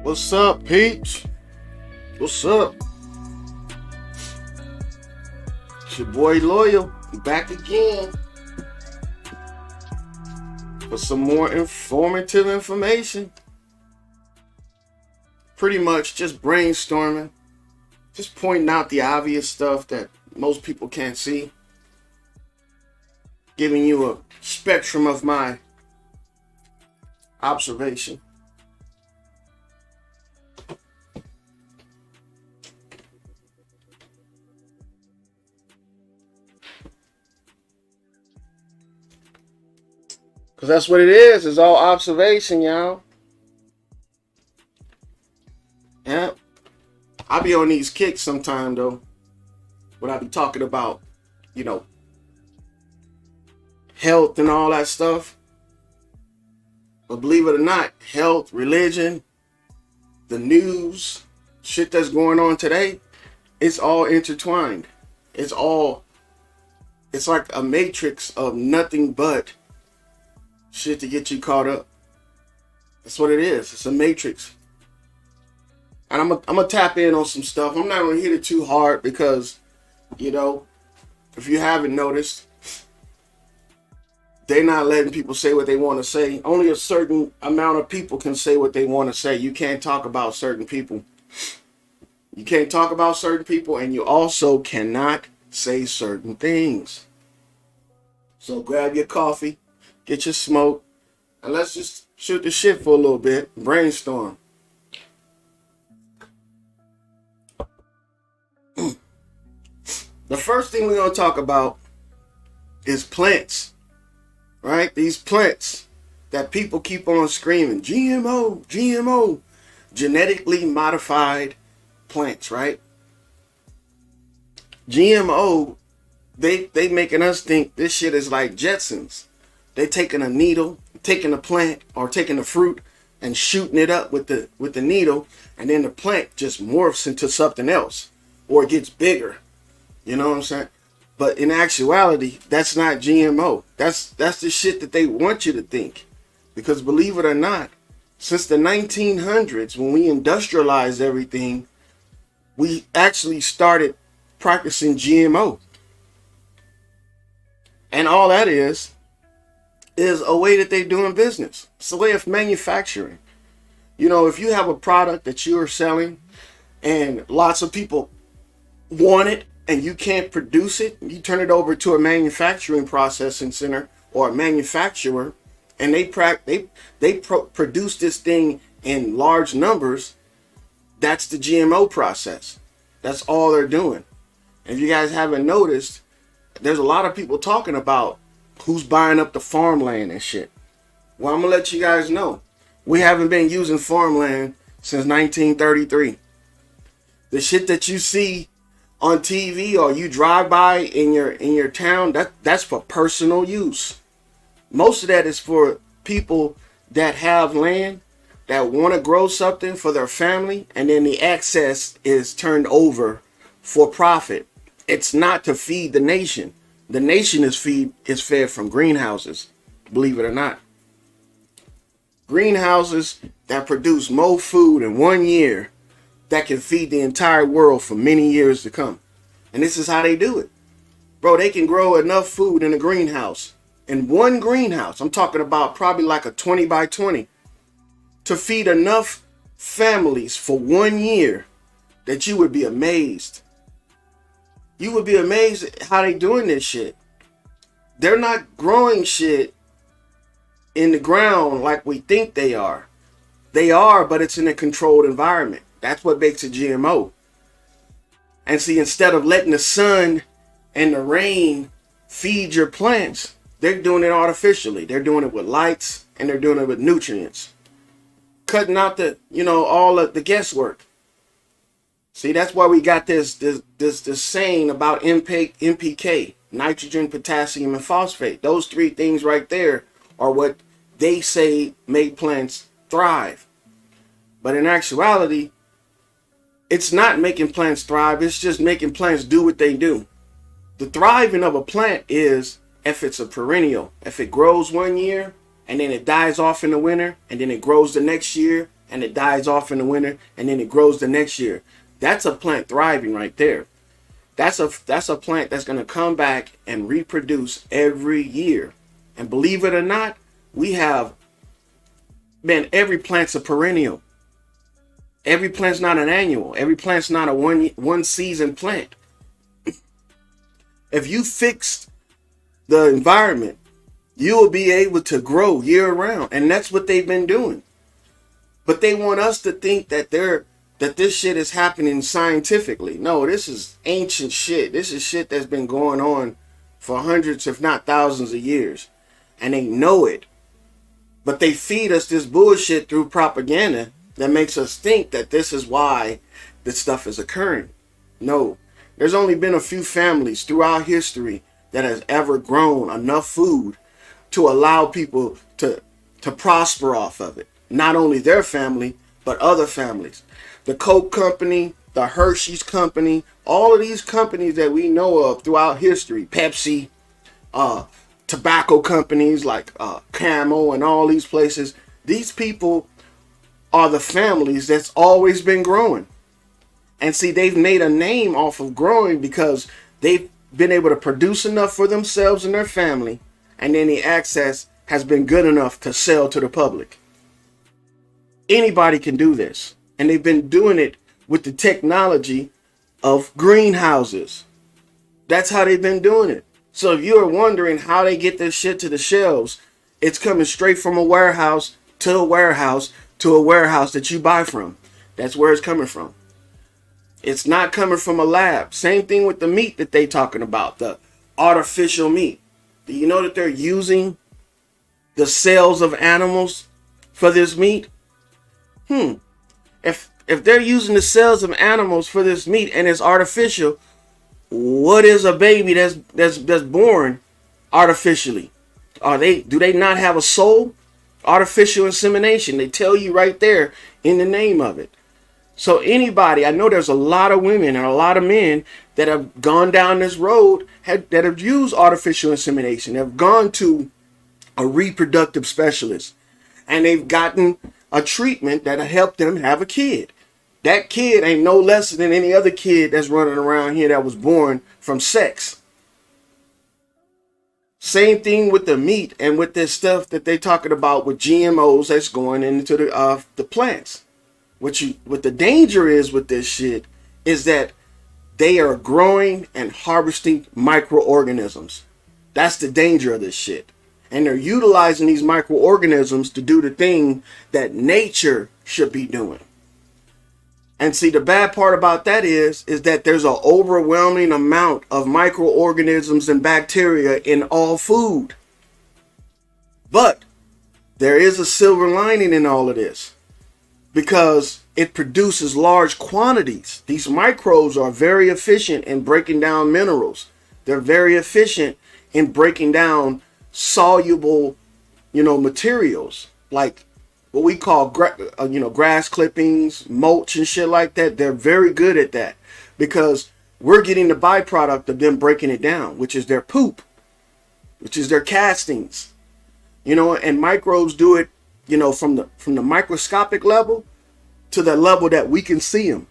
What's up, peeps? What's up? It's your boy Loyal, back again for some more informative information. Pretty much just brainstorming, just pointing out the obvious stuff that most people can't see, giving you a spectrum of my observation. Because that's what it is. It's all observation, y'all. Yeah. I be on these kicks sometime, though. When I be talking about, health and all that stuff. But believe it or not, health, religion, the news, shit that's going on today, it's all intertwined. It's like a matrix of nothing but shit to get you caught up. That's what it is. It's a matrix. And I'm gonna tap in on some stuff. I'm not gonna hit it too hard because, if you haven't noticed, they're not letting people say what they want to say. Only a certain amount of people can say what they want to say. You can't talk about certain people. You can't talk about certain people, and you also cannot say certain things. So grab your coffee, get your smoke, and let's just shoot the shit for a little bit. Brainstorm. The first thing we're going to talk about is plants, right? These plants that people keep on screaming, GMO, GMO, genetically modified plants, right? GMO, they making us think this shit is like Jetsons. They taking a needle, taking a plant or taking a fruit and shooting it up with the needle, and then the plant just morphs into something else or it gets bigger. You know what I'm saying? But in actuality, that's not GMO. That's the shit that they want you to think. Because believe it or not, since the 1900s, when we industrialized everything, we actually started practicing GMO. And all that is a way that they're doing business. It's a way of manufacturing. If you have a product that you are selling and lots of people want it and you can't produce it, you turn it over to a manufacturing processing center or a manufacturer, and they produce this thing in large numbers. That's the GMO process. That's all they're doing. And if you guys haven't noticed, there's a lot of people talking about who's buying up the farmland and shit. Well, I'm going to let you guys know. We haven't been using farmland since 1933. The shit that you see on TV or you drive by in your town, that's for personal use. Most of that is for people that have land, that want to grow something for their family, and then the excess is turned over for profit. It's not to feed the nation. The nation is fed from greenhouses, believe it or not. Greenhouses that produce more food in 1 year that can feed the entire world for many years to come. And this is how they do it. Bro, they can grow enough food in a greenhouse. In one greenhouse, I'm talking about probably like a 20 by 20, to feed enough families for 1 year that you would be amazed. You would be amazed at how they doing this shit. They're not growing shit in the ground like we think they are. They are, but it's in a controlled environment. That's what makes it GMO. And see, instead of letting the sun and the rain feed your plants, they're doing it artificially. They're doing it with lights and they're doing it with nutrients. Cutting out all of the guesswork. See, that's why we got this saying about NPK. nitrogen, potassium, and phosphate. Those three things right there are what they say make plants thrive. But in actuality, it's not making plants thrive. It's just making plants do what they do. The thriving of a plant is if it's a perennial. If it grows one year and then it dies off in the winter, and then it grows the next year and it dies off in the winter, and then it grows the next year. That's a plant thriving right there. That's a plant that's going to come back and reproduce every year. And believe it or not, we have, man, every plant's a perennial. Every plant's not an annual. Every plant's not a one season plant. If you fix the environment, you will be able to grow year round. And that's what they've been doing. But they want us to think that this shit is happening scientifically. No, this is ancient shit. This is shit that's been going on for hundreds, if not thousands of years. And they know it. But they feed us this bullshit through propaganda that makes us think that this is why this stuff is occurring. No, there's only been a few families throughout history that has ever grown enough food to allow people to prosper off of it. Not only their family, but other families. The Coke Company, the Hershey's Company, all of these companies that we know of throughout history, Pepsi, tobacco companies like Camel and all these places, these people are the families that's always been growing. And see, they've made a name off of growing because they've been able to produce enough for themselves and their family, and then the access has been good enough to sell to the public. Anybody can do this. And they've been doing it with the technology of greenhouses. That's how they've been doing it. So if you're wondering how they get this shit to the shelves, it's coming straight from a warehouse to a warehouse to a warehouse that you buy from. That's where it's coming from. It's not coming from a lab. Same thing with the meat that they talking about, the artificial meat. Do you know that they're using the cells of animals for this meat? If they're using the cells of animals for this meat and it's artificial, what is a baby that's born artificially? Do they not have a soul? Artificial insemination. They tell you right there in the name of it. So anybody, I know there's a lot of women and a lot of men that have gone down this road that have used artificial insemination, have gone to a reproductive specialist, and they've gotten a treatment that'll help them have a kid. That kid ain't no less than any other kid that's running around here that was born from sex. Same thing with the meat and with this stuff that they talking about with GMOs that's going into the plants. What the danger is with this shit is that they are growing and harvesting microorganisms. That's the danger of this shit. And they're utilizing these microorganisms to do the thing that nature should be doing. And see, the bad part about that is that there's an overwhelming amount of microorganisms and bacteria in all food. But there is a silver lining in all of this, because it produces large quantities. These microbes are very efficient in breaking down minerals. They're very efficient in breaking down soluble, materials like what we call grass clippings, mulch and shit like that. They're very good at that because we're getting the byproduct of them breaking it down, which is their poop, which is their castings. And microbes do it, from the microscopic level to the level that we can see them.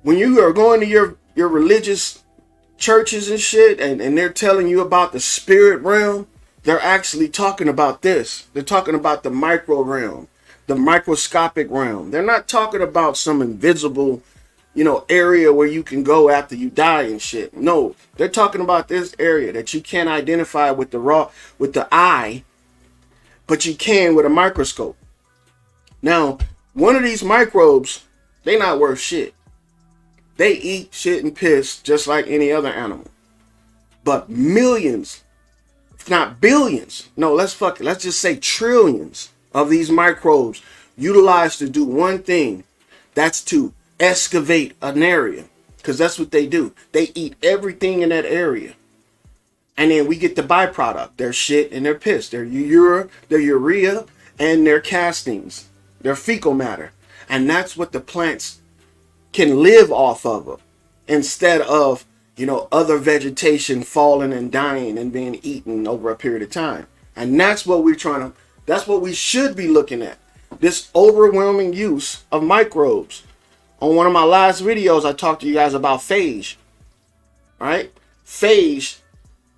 When you are going to your religious churches and shit, and they're telling you about the spirit realm, they're actually talking about this. They're talking about the micro realm, the microscopic realm. They're not talking about some invisible, area where you can go after you die and shit. No, they're talking about this area that you can't identify with the eye, but you can with a microscope. Now, one of these microbes, they not worth shit. They eat shit and piss just like any other animal. But millions, if not billions, no, let's just say trillions of these microbes utilized to do one thing. That's to excavate an area. because that's what they do. They eat everything in that area. And then we get the byproduct, their shit and their piss, their urea, and their castings, their fecal matter. And that's what the plants can live off of instead of, other vegetation falling and dying and being eaten over a period of time. And that's what that's what we should be looking at. This overwhelming use of microbes. On one of my last videos, I talked to you guys about phage, right? Phage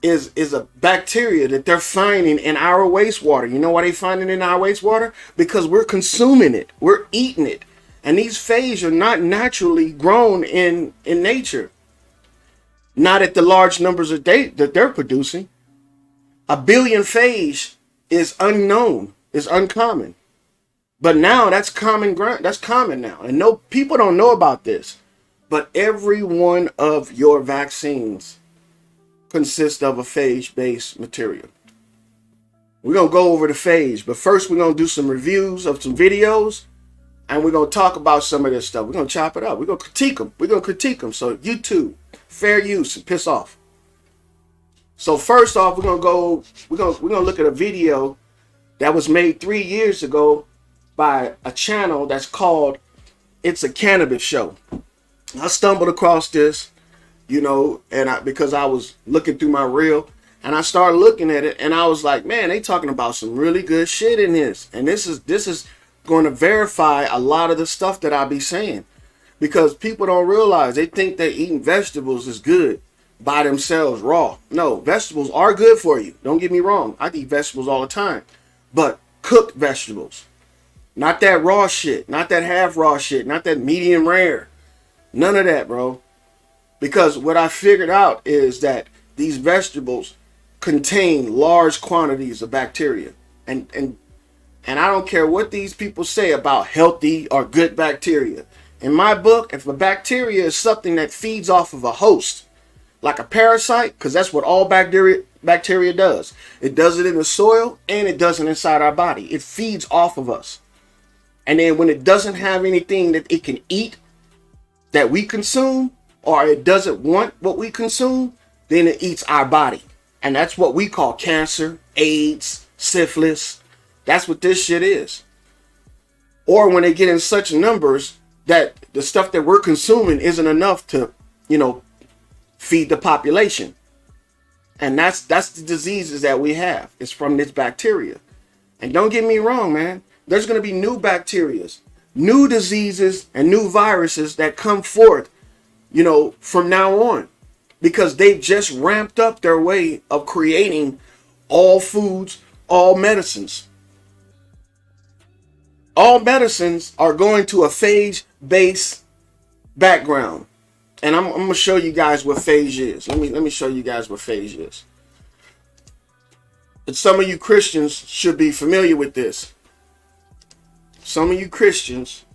is a bacteria that they're finding in our wastewater. You know why they find it in our wastewater? Because we're consuming it. We're eating it. And these phage are not naturally grown in nature. Not at the large numbers that they're producing. 1 billion phage is unknown, is uncommon. But now that's common ground. That's common now. And no, people don't know about this. But every one of your vaccines consists of a phage-based material. We're going to go over the phage. But first, we're going to do some reviews of some videos. And we're going to talk about some of this stuff. We're going to chop it up. We're going to critique them. So YouTube, fair use, and piss off. So first off, we're going to look at a video that was made 3 years ago by a channel that's called It's a Cannabis Show. I stumbled across this, because I was looking through my reel, and I started looking at it, and I was like, man, they talking about some really good shit in this. And this is going to verify a lot of the stuff that I be saying, because people don't realize, they think that eating vegetables is good by themselves raw. No, vegetables are good for you. Don't get me wrong. I eat vegetables all the time, but cooked vegetables. Not that raw shit, not that half raw shit, not that medium rare. None of that, bro. Because what I figured out is that these vegetables contain large quantities of bacteria. And I don't care what these people say about healthy or good bacteria. In my book, if a bacteria is something that feeds off of a host, like a parasite, because that's what all bacteria does. It does it in the soil and it does it inside our body. It feeds off of us. And then when it doesn't have anything that it can eat that we consume, or it doesn't want what we consume, then it eats our body. And that's what we call cancer, AIDS, syphilis. That's what this shit is. Or when they get in such numbers that the stuff that we're consuming isn't enough to, feed the population. And that's the diseases that we have. It's from this bacteria. And don't get me wrong, man. There's going to be new bacterias, new diseases, and new viruses that come forth, from now on. Because they've just ramped up their way of creating all foods, all medicines. All medicines are going to a phage-based background. And I'm going to show you guys what phage is. Let me show you guys what phage is. And some of you Christians should be familiar with this. Some of you Christians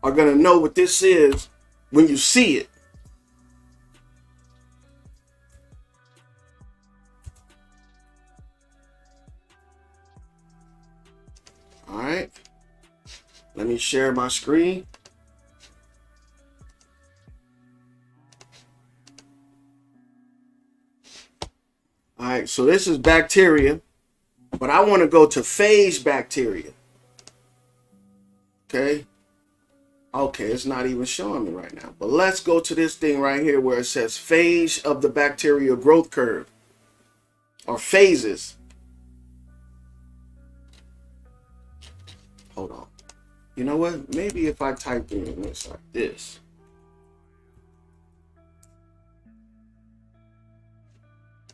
are going to know what this is when you see it. All right. Let me share my screen. All right, so this is bacteria, but I want to go to phage bacteria. Okay, it's not even showing me right now. But let's go to this thing right here where it says phage of the bacterial growth curve, or phases. Hold on. You know what? Maybe if I type in this like this.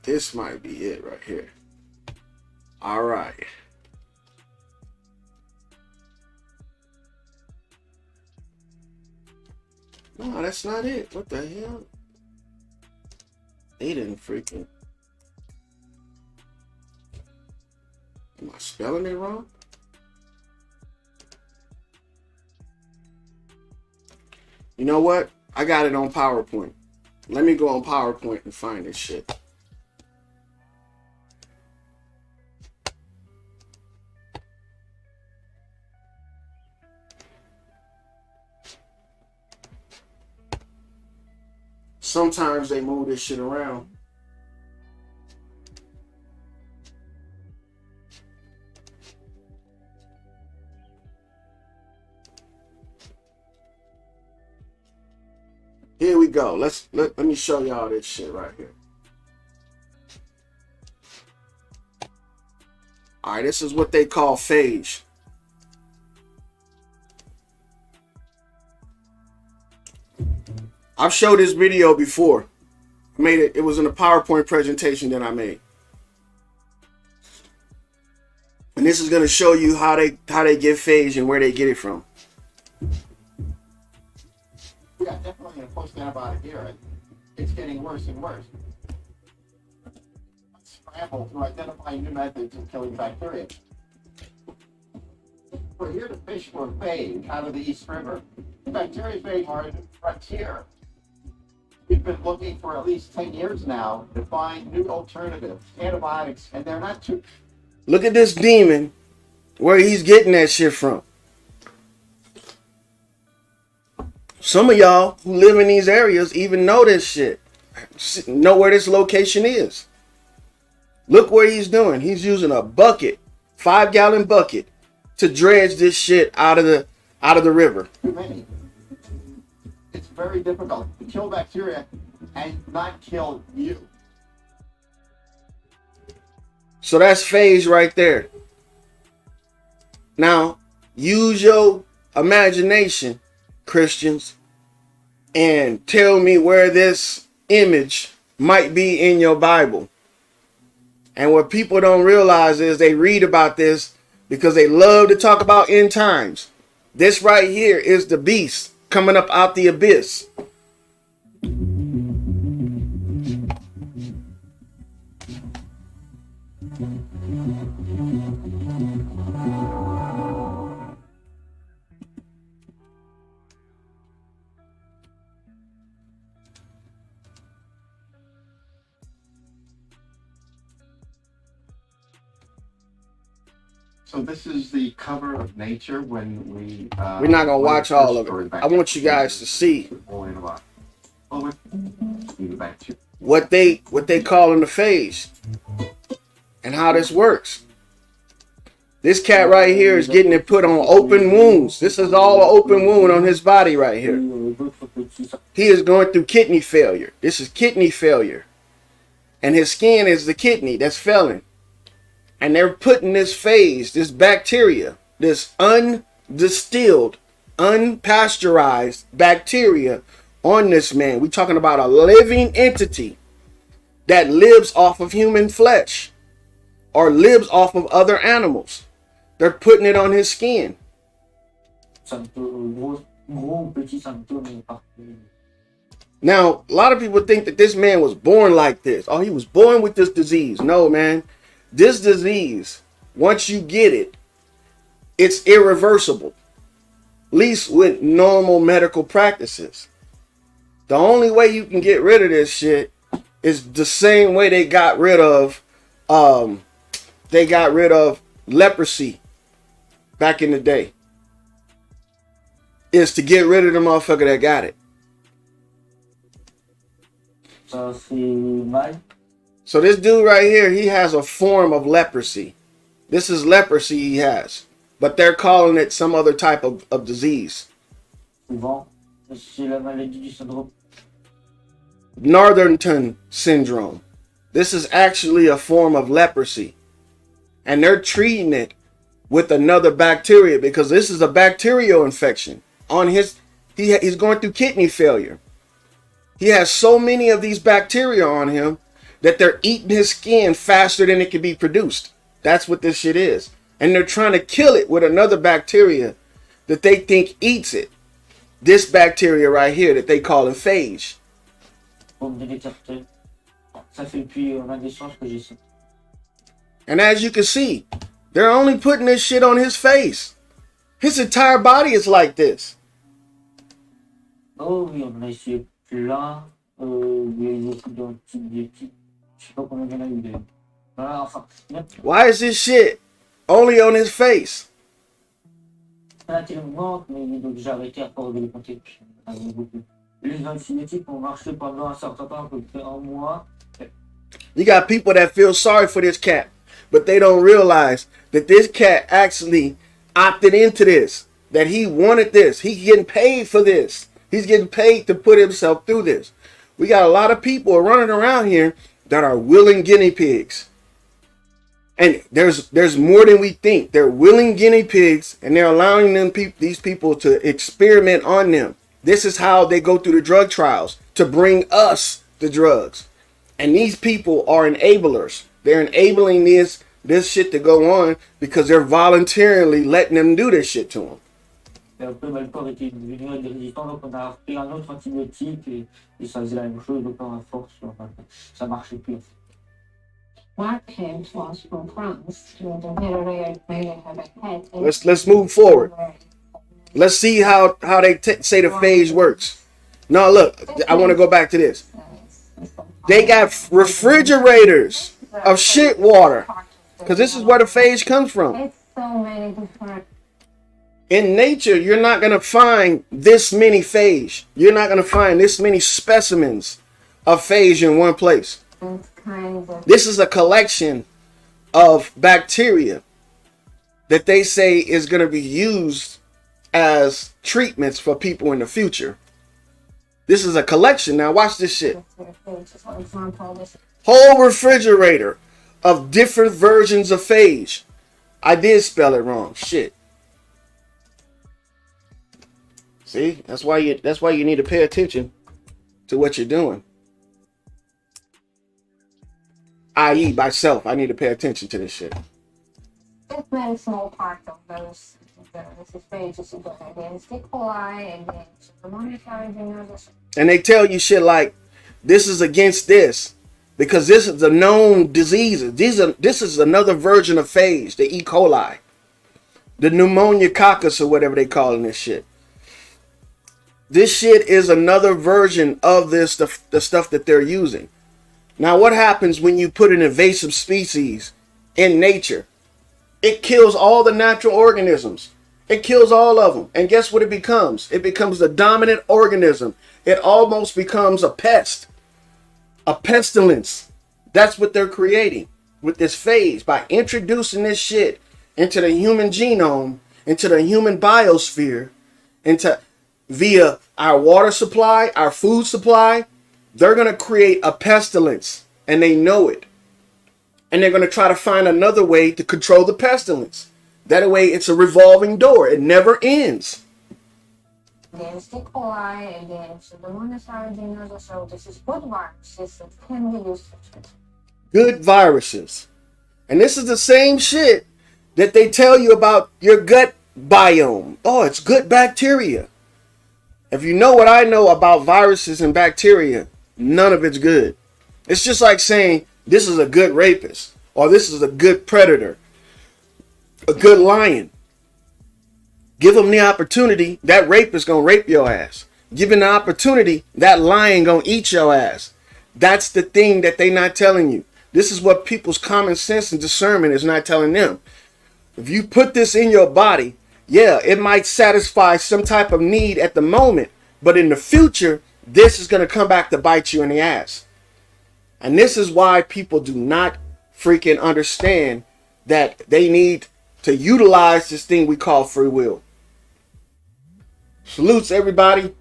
This might be it right here. All right. No, that's not it. What the hell? They didn't freaking... Am I spelling it wrong? You know what? I got it on PowerPoint. Let me go on PowerPoint and find this shit. sometimes they move this shit around. Here we go. Let me show y'all this shit right here. All right, this is what they call phage. I've showed this video before. I made it. It was in a PowerPoint presentation that I made. And this is going to show you how they get phage and where they get it from. Yeah, definitely a post-antibiotic era. It's getting worse and worse. Scramble to identify new methods of killing bacteria. We're here to fish for phage out of the East River. Bacteriophage are a new frontier. We've been looking for at least 10 years now to find new alternatives, antibiotics, and they're not too... Look at this demon, where he's getting that shit from. Some of y'all who live in these areas even know this shit. Know where this location is. Look what he's doing. He's using a bucket, 5-gallon bucket, to dredge this shit out of the river. Too many. It's very difficult to kill bacteria and not kill you. So that's phage right there. Now, use your imagination, Christians, and tell me where this image might be in your Bible. And what people don't realize is they read about this because they love to talk about end times. This right here is the beast coming up out the abyss. So this is the cover of Nature when we... We're not going to watch all of it. I want you guys to see what they call in the phage and how this works. This cat right here is getting it put on open wounds. This is all an open wound on his body right here. He is going through kidney failure. This is kidney failure. And his skin is the kidney that's failing. And they're putting this phage, this bacteria, this undistilled, unpasteurized bacteria on this man. We're talking about a living entity that lives off of human flesh or lives off of other animals. They're putting it on his skin. Now, a lot of people think that this man was born like this. Oh, he was born with this disease. No, man. This disease, once you get it, it's irreversible. At least with normal medical practices. The only way you can get rid of this shit is the same way they got rid of leprosy back in the day. Is to get rid of the motherfucker that got it. So this dude right here, he has a form of leprosy. This is leprosy he has. But they're calling it some other type of disease. Northern syndrome. This is actually a form of leprosy. And they're treating it with another bacteria because this is a bacterial infection. He's going through kidney failure. He has so many of these bacteria on him that they're eating his skin faster than it can be produced. That's what this shit is. And they're trying to kill it with another bacteria that they think eats it. This bacteria right here that they call a phage. And as you can see, they're only putting this shit on his face. His entire body is like this. Why is this shit only on his face? Les antibiotiques vont marcher pendant un certain temps, à peu près un mois. You got people that feel sorry for this cat, but they don't realize that this cat actually opted into this, that he wanted this. He's getting paid for this. He's getting paid to put himself through this. We got a lot of people running around here that are willing guinea pigs. And there's more than we think. They're willing guinea pigs, and they're allowing these people to experiment on them. This is how they go through the drug trials, to bring us the drugs. And these people are enablers. They're enabling this shit to go on because they're voluntarily letting them do this shit to them. Et après, le corps était devenu résistant, donc on a pris un autre antibiotique et ça faisait la même chose, donc à force, ça marchait plus. My parents was from France. Let's move forward. Let's see how they say the phage works. No, look, I want to go back to this. They got refrigerators of shit water, because this is where the phage comes from. It's so many different. In nature, you're not going to find this many phage. You're not going to find this many specimens of phage in one place. This is a collection of bacteria that they say is going to be used as treatments for people in the future. This is a collection. Now watch this shit. Whole refrigerator of different versions of phage. I did spell it wrong. Shit. See, that's why you need to pay attention to what you're doing. I.e. myself, I need to pay attention to this shit. It's very small part of those phages you got against E. coli, against the monetary disease. And they tell you shit like, this is against this, because this is a known disease. This is another version of phage, the E. coli, the pneumococcus or whatever they calling this shit. This shit is another version of this, the stuff that they're using. Now, what happens when you put an invasive species in nature? It kills all the natural organisms. It kills all of them. And guess what it becomes? It becomes the dominant organism. It almost becomes a pest, a pestilence. That's what they're creating with this phage, by introducing this shit into the human genome, into the human biosphere, via our water supply, our food supply. They're going to create a pestilence, and they know it. And they're going to try to find another way to control the pestilence. That way, it's a revolving door. It never ends. Against E. coli, against the monetary disease, so this is good viruses that can be used for treatment. Good viruses. And this is the same shit that they tell you about your gut biome. Oh, it's good bacteria. If you know what I know about viruses and bacteria, none of it's good. It's just like saying this is a good rapist, or this is a good predator, a good lion. Give them the opportunity, that rapist gonna rape your ass. Given the opportunity, that lion gonna eat your ass. That's the thing that they not telling you. This is what people's common sense and discernment is not telling them. If you put this in your body, yeah, it might satisfy some type of need at the moment, but in the future, this is going to come back to bite you in the ass. And this is why people do not freaking understand that they need to utilize this thing we call free will. Salutes, everybody.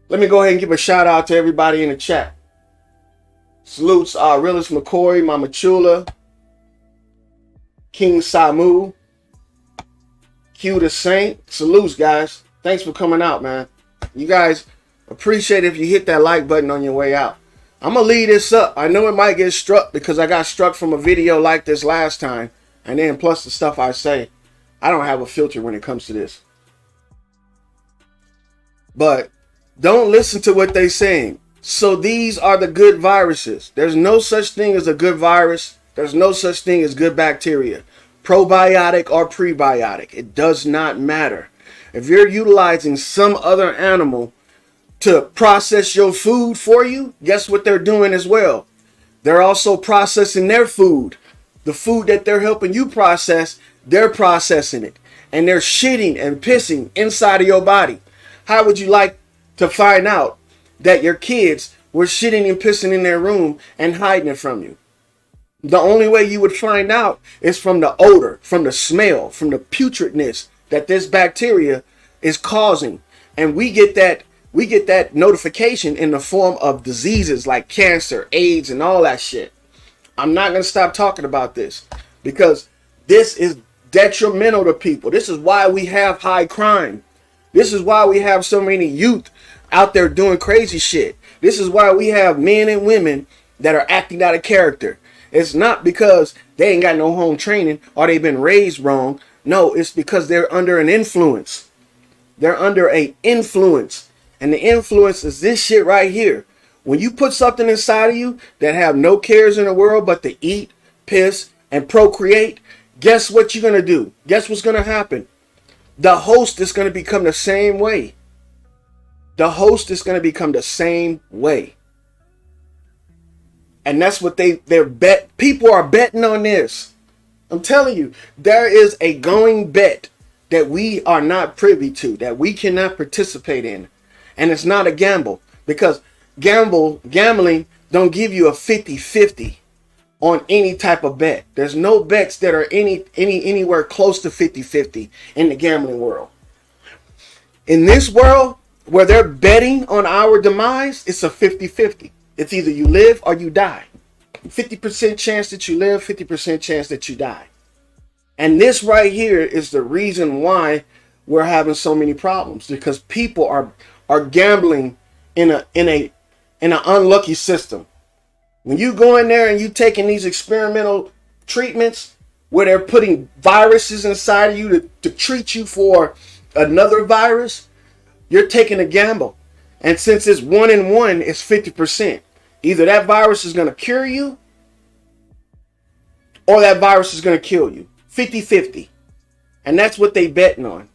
Let me go ahead and give a shout out to everybody in the chat. Salutes, Realist McCoy, Mama Chula, King Samu, Q the Saint. Salutes, guys. Thanks for coming out, man. You guys, appreciate it if you hit that like button on your way out. I'm going to leave this up. I know it might get struck because I got struck from a video like this last time. And then plus the stuff I say. I don't have a filter when it comes to this. But don't listen to what they're saying. So these are the good viruses. There's no such thing as a good virus. There's no such thing as good bacteria. Probiotic or prebiotic. It does not matter. If you're utilizing some other animal to process your food for you, guess what they're doing as well? They're also processing their food. The food that they're helping you process, they're processing it. and they're shitting and pissing inside of your body. How would you like to find out that your kids were shitting and pissing in their room and hiding it from you? The only way you would find out is from the odor, from the smell, from the putridness that this bacteria is causing. And we get that notification in the form of diseases like cancer, AIDS, and all that shit. I'm not going to stop talking about this because this is detrimental to people. This is why we have high crime. This is why we have so many youth out there doing crazy shit. This is why we have men and women that are acting out of character. It's not because they ain't got no home training or they've been raised wrong. No, it's because they're under an influence. They're under an influence. And the influence is this shit right here. When you put something inside of you that have no cares in the world but to eat, piss, and procreate, guess what you're going to do? Guess what's going to happen? The host is going to become the same way. The host is going to become the same way. And that's what people are betting on this. I'm telling you, there is a going bet that we are not privy to, that we cannot participate in. And it's not a gamble, because gambling don't give you a 50-50 on any type of bet. There's no bets that are anywhere close to 50-50 in the gambling world. In this world where they're betting on our demise, it's a 50-50. It's either you live or you die. 50% chance that you live, 50% chance that you die. And this right here is the reason why we're having so many problems, because people are gambling in an unlucky system. When you go in there and you taking these experimental treatments where they're putting viruses inside of you to treat you for another virus, you're taking a gamble. And since it's 1 in 1, it's 50%. Either that virus is going to cure you or that virus is going to kill you. 50-50. And that's what they betting on.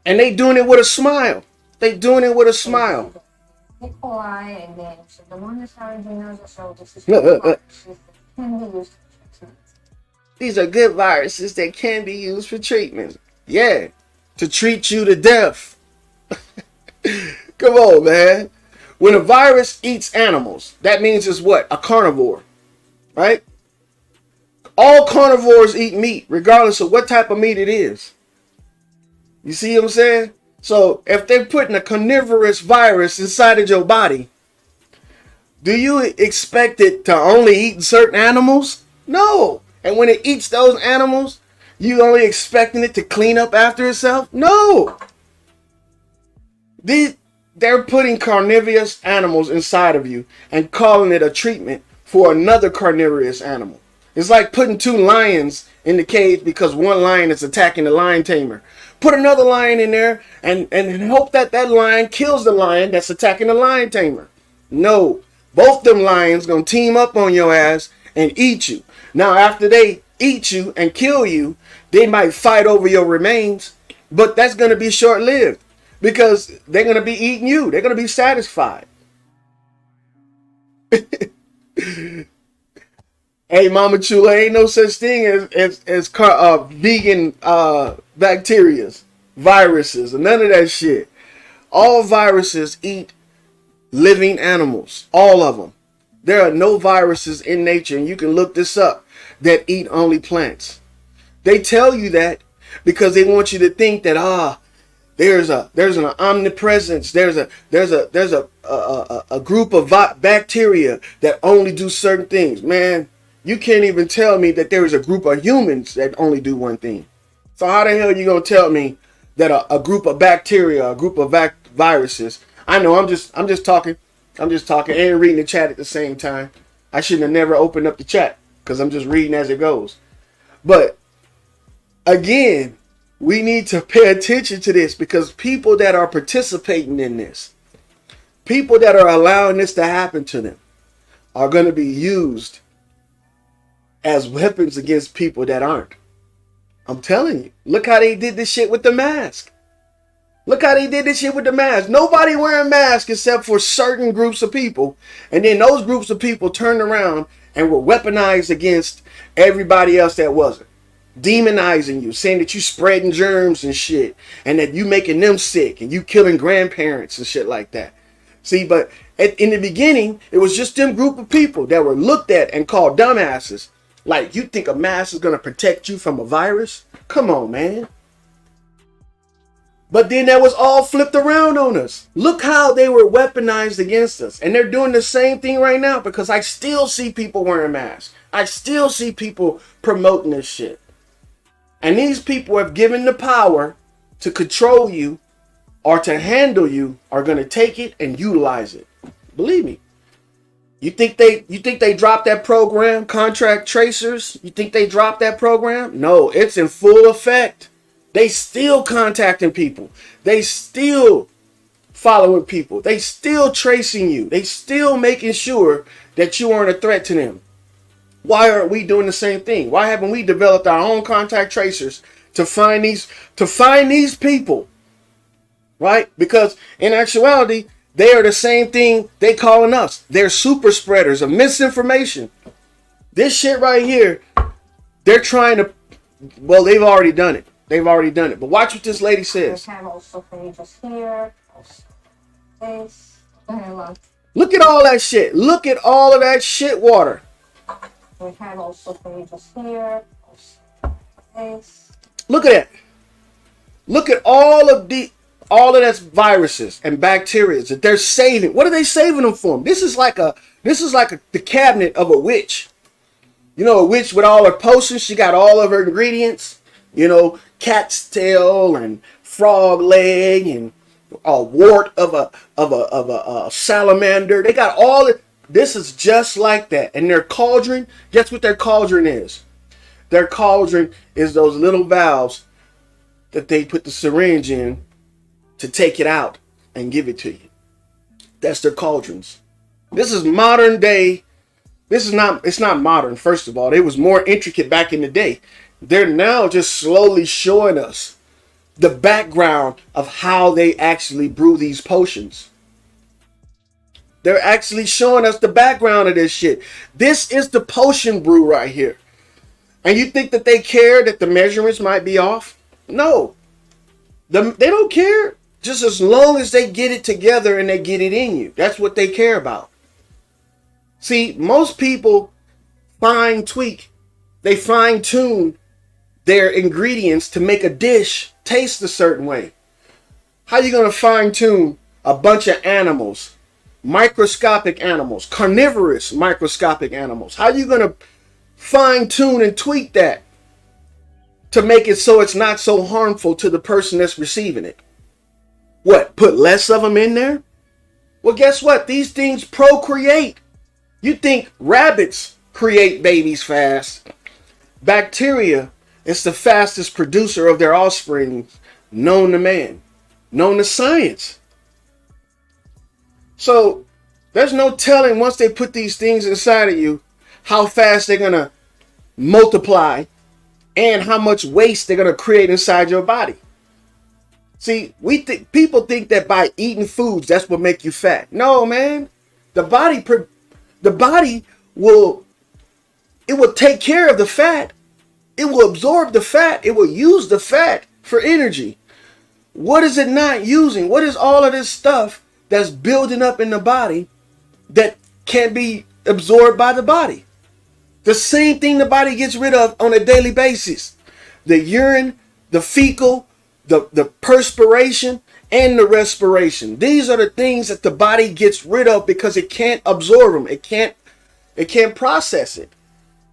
And they doing it with a smile. They doing it with a smile. E. coli and then Pseudomonas aeruginosa, so this is can be used for treatment. These are good viruses that can be used for treatment. Yeah, to treat you to death. Come on, man. When a virus eats animals, that means it's what? A carnivore, right? All carnivores eat meat, regardless of what type of meat it is. You see what I'm saying? So if they're putting a carnivorous virus inside of your body, do you expect it to only eat certain animals? No. And when it eats those animals, you only expecting it to clean up after itself? No. They're putting carnivorous animals inside of you and calling it a treatment for another carnivorous animal. It's like putting 2 lions in the cage because one lion is attacking the lion tamer. Put another lion in there and hope that lion kills the lion that's attacking the lion tamer. No. Both them lions gonna team up on your ass and eat you. Now, after they eat you and kill you, they might fight over your remains, but that's gonna be short-lived because they're gonna be eating you. They're gonna be satisfied. Hey, Mama Chula, ain't no such thing as vegan bacterias, viruses, and none of that shit. All viruses eat living animals, all of them. There are no viruses in nature, and you can look this up, that eat only plants. They tell you that because they want you to think that there's an omnipresence. There's a group of bacteria that only do certain things. Man, you can't even tell me that there is a group of humans that only do one thing. So how the hell are you gonna tell me that a group of bacteria, a group of viruses? I know I'm just talking. I'm just talking and reading the chat at the same time. I shouldn't have never opened up the chat because I'm just reading as it goes. But again, we need to pay attention to this because people that are participating in this, people that are allowing this to happen to them, are going to be used as weapons against people that aren't. I'm telling you. Look how they did this shit with the mask. Look how they did this shit with the mask. Nobody wearing masks except for certain groups of people. And then those groups of people turned around and were weaponized against everybody else that wasn't. demonizing you, saying that you spreading germs and shit, and that you making them sick, and you killing grandparents and shit like that. See, but in the beginning, it was just them group of people that were looked at and called dumbasses. Like, you think a mask is going to protect you from a virus? Come on, man. But then that was all flipped around on us. Look how they were weaponized against us. And they're doing the same thing right now, because I still see people wearing masks. I still see people promoting this shit. And these people have given the power to control you or to handle you, are going to take it and utilize it. Believe me. You think they dropped that program, Contract Tracers? You think they dropped that program? No, it's in full effect. They still contacting people. They still following people. They still tracing you. They still making sure that you aren't a threat to them. Why aren't we doing the same thing? Why haven't we developed our own contact tracers to find these people? Right? Because in actuality, they are the same thing they calling us. They're super spreaders of misinformation. This shit right here, they're trying to, well, they've already done it. They've already done it. But watch what this lady says. We have also pages here. Also this. Look at all that shit. Look at all of that shit water. We have also pages here. Also this. Look at that. Look at all of that's viruses and bacteria that they're saving. What are they saving them from? This is like the cabinet of a witch. You know, a witch with all her potions. She got all of her ingredients. You know, cat's tail and frog leg and a wart of a salamander. They got all it. This is just like that. And their cauldron, guess what their cauldron is? Their cauldron is those little valves that they put the syringe in to take it out and give it to you. That's their cauldrons. This is modern day. It's not modern, first of all. It was more intricate back in the day. They're now just slowly showing us the background of how they actually brew these potions. They're actually showing us the background of this shit. This is the potion brew right here. And you think that they care that the measurements might be off? No. They don't care. Just as long as they get it together and they get it in you. That's what they care about. See, most people they fine tune their ingredients to make a dish taste a certain way. How you going to fine tune a bunch of animals, microscopic animals, carnivorous microscopic animals? How you going to fine tune and tweak that to make it so it's not so harmful to the person that's receiving it? What, put less of them in there? Well, guess what? These things procreate. You think rabbits create babies fast? Bacteria is the fastest producer of their offspring known to man, known to science. So there's no telling, once they put these things inside of you, how fast they're going to multiply and how much waste they're going to create inside your body. See, people think that by eating foods, that's what make you fat. No, man. The body will take care of the fat. It will absorb the fat. It will use the fat for energy. What is it not using? What is all of this stuff that's building up in the body that can't be absorbed by the body? The same thing the body gets rid of on a daily basis. The urine, the fecal, the perspiration, and the respiration. These are the things that the body gets rid of because it can't absorb them. It can't process it.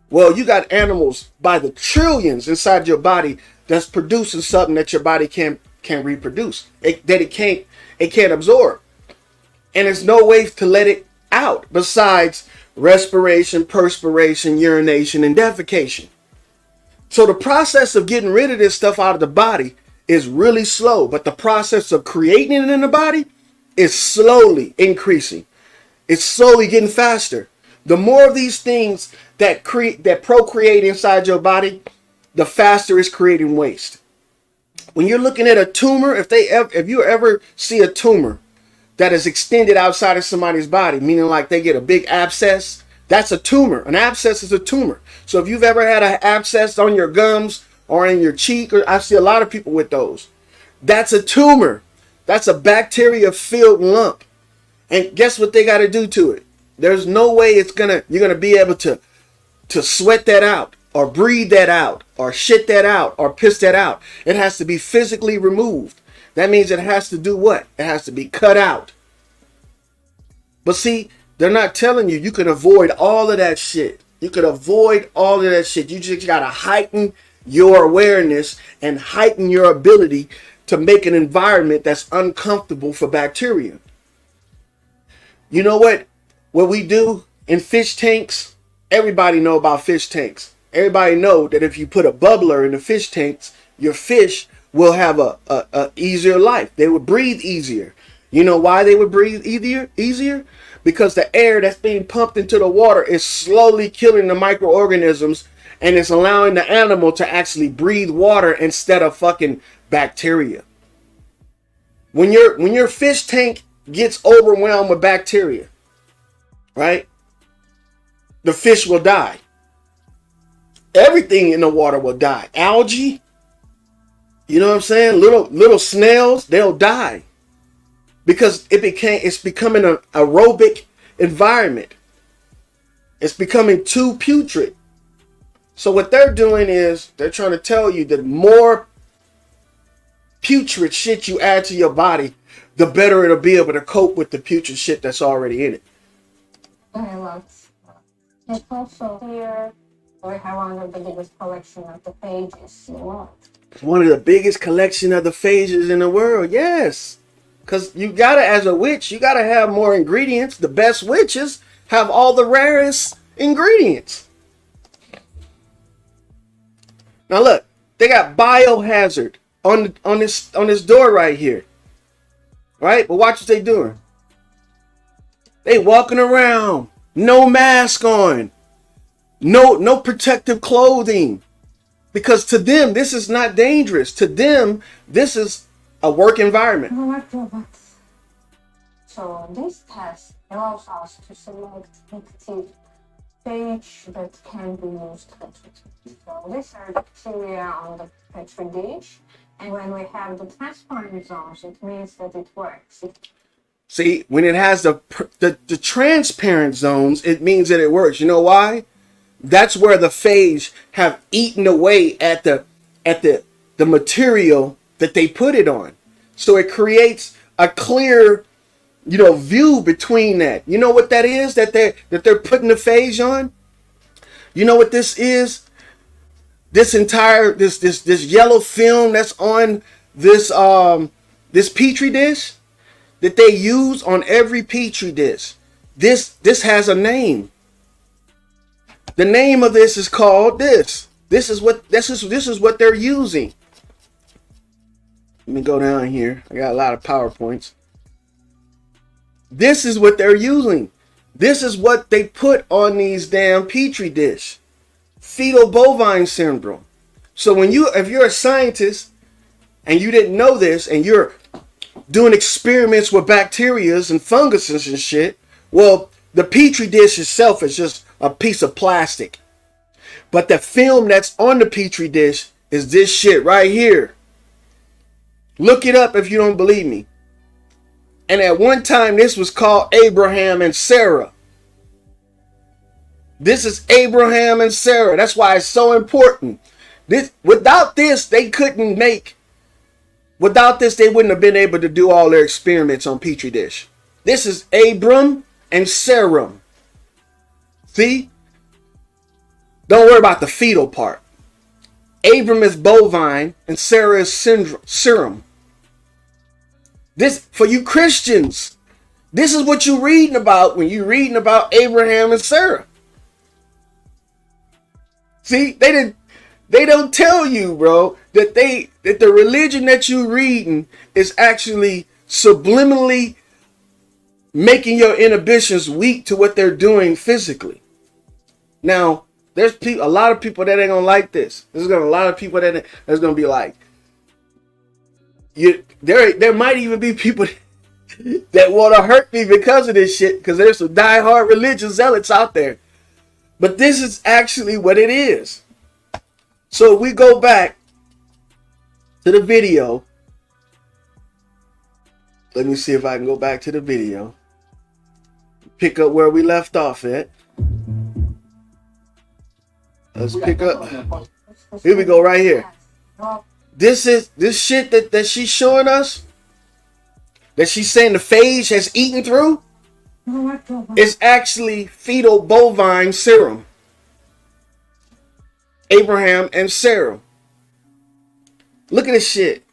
Well, you got animals by the trillions inside your body that's producing something that your body can't reproduce. It can't absorb. And there's no way to let it out besides respiration, perspiration, urination, and defecation. So the process of getting rid of this stuff out of the body is really slow, but the process of creating it in the body is slowly increasing. It's slowly getting faster. The more of these things that procreate inside your body, the faster it's creating waste. When you're looking at a tumor, if you ever see a tumor that is extended outside of somebody's body, meaning like they get a big abscess, that's a tumor. An abscess is a tumor. So if you've ever had an abscess on your gums or in your cheek, or I see a lot of people with those. That's a tumor. That's a bacteria-filled lump. And guess what they got to do to it? There's no way you're gonna be able to sweat that out, or breathe that out, or shit that out, or piss that out. It has to be physically removed. That means it has to do what? It has to be cut out. But see, they're not telling you you can avoid all of that shit. You could avoid all of that shit. You just gotta heighten your awareness and heighten your ability to make an environment that's uncomfortable for bacteria. You know what we do in fish tanks? Everybody know about fish tanks. Everybody know that if you put a bubbler in the fish tanks, your fish will have a easier life. They would breathe easier. You know why they would breathe easier? Because the air that's being pumped into the water is slowly killing the microorganisms, and it's allowing the animal to actually breathe water instead of fucking bacteria. When your fish tank gets overwhelmed with bacteria, right? The fish will die. Everything in the water will die. Algae, you know what I'm saying? Little snails, they'll die. Because it's becoming an aerobic environment. It's becoming too putrid. So what they're doing is they're trying to tell you that more putrid shit you add to your body, the better it'll be able to cope with the putrid shit that's already in it. I love it. It's also here we have one of the biggest collection of the pages in the world. One of the biggest collection of the phages in the world, yes. Because you gotta, as a witch, you gotta have more ingredients. The best witches have all the rarest ingredients. Now look, they got biohazard on this door right here. Right? But watch what they doing. They walking around, no mask on, no protective clothing. Because to them, this is not dangerous. To them, this is a work environment. So this test allows us to select active phage that can be used treatment. So these are bacteria on the petri dish, and when we have the transparent zones, it means that it works. See, when it has the transparent zones, it means that it works. You know why? That's where the phage have eaten away at the material that they put it on. So it creates a clear, view between that. You know what that is that they're putting the phage on? You know what this is? This entire this yellow film that's on this petri dish that they use on every petri dish. This has a name. The name of this is called this. This is what they're using. Let me go down here. I got a lot of PowerPoints. This is what they're using. This is what they put on these damn petri dish. Fetal bovine syndrome. So if you're a scientist and you didn't know this and you're doing experiments with bacterias and funguses and shit, well, the petri dish itself is just a piece of plastic. But the film that's on the petri dish is this shit right here. Look it up if you don't believe me. And at one time, this was called Abraham and Sarah. This is Abraham and Sarah. That's why it's so important. Without this, they wouldn't have been able to do all their experiments on petri dish. This is Abram and Sarah. See? Don't worry about the fetal part. Abram is bovine and Sarah is serum. This, for you Christians, this is what you're reading about when you're reading about Abraham and Sarah. See, they don't tell you, bro, that the religion that you're reading is actually subliminally making your inhibitions weak to what they're doing physically. Now, there's a lot of people that ain't gonna like this. There's gonna be a lot of people that's gonna be like, there might even be people that want to hurt me because of this shit, because there's some diehard religious zealots out there. But this is actually what it is. So we go back to the video. Let me see if I can go back to the video. Pick up where we left off at. Let's pick up. Here we go, right here. This shit that she's showing us, that she's saying the phage has eaten through, is actually fetal bovine serum. Abraham and Sarah. Look at this shit.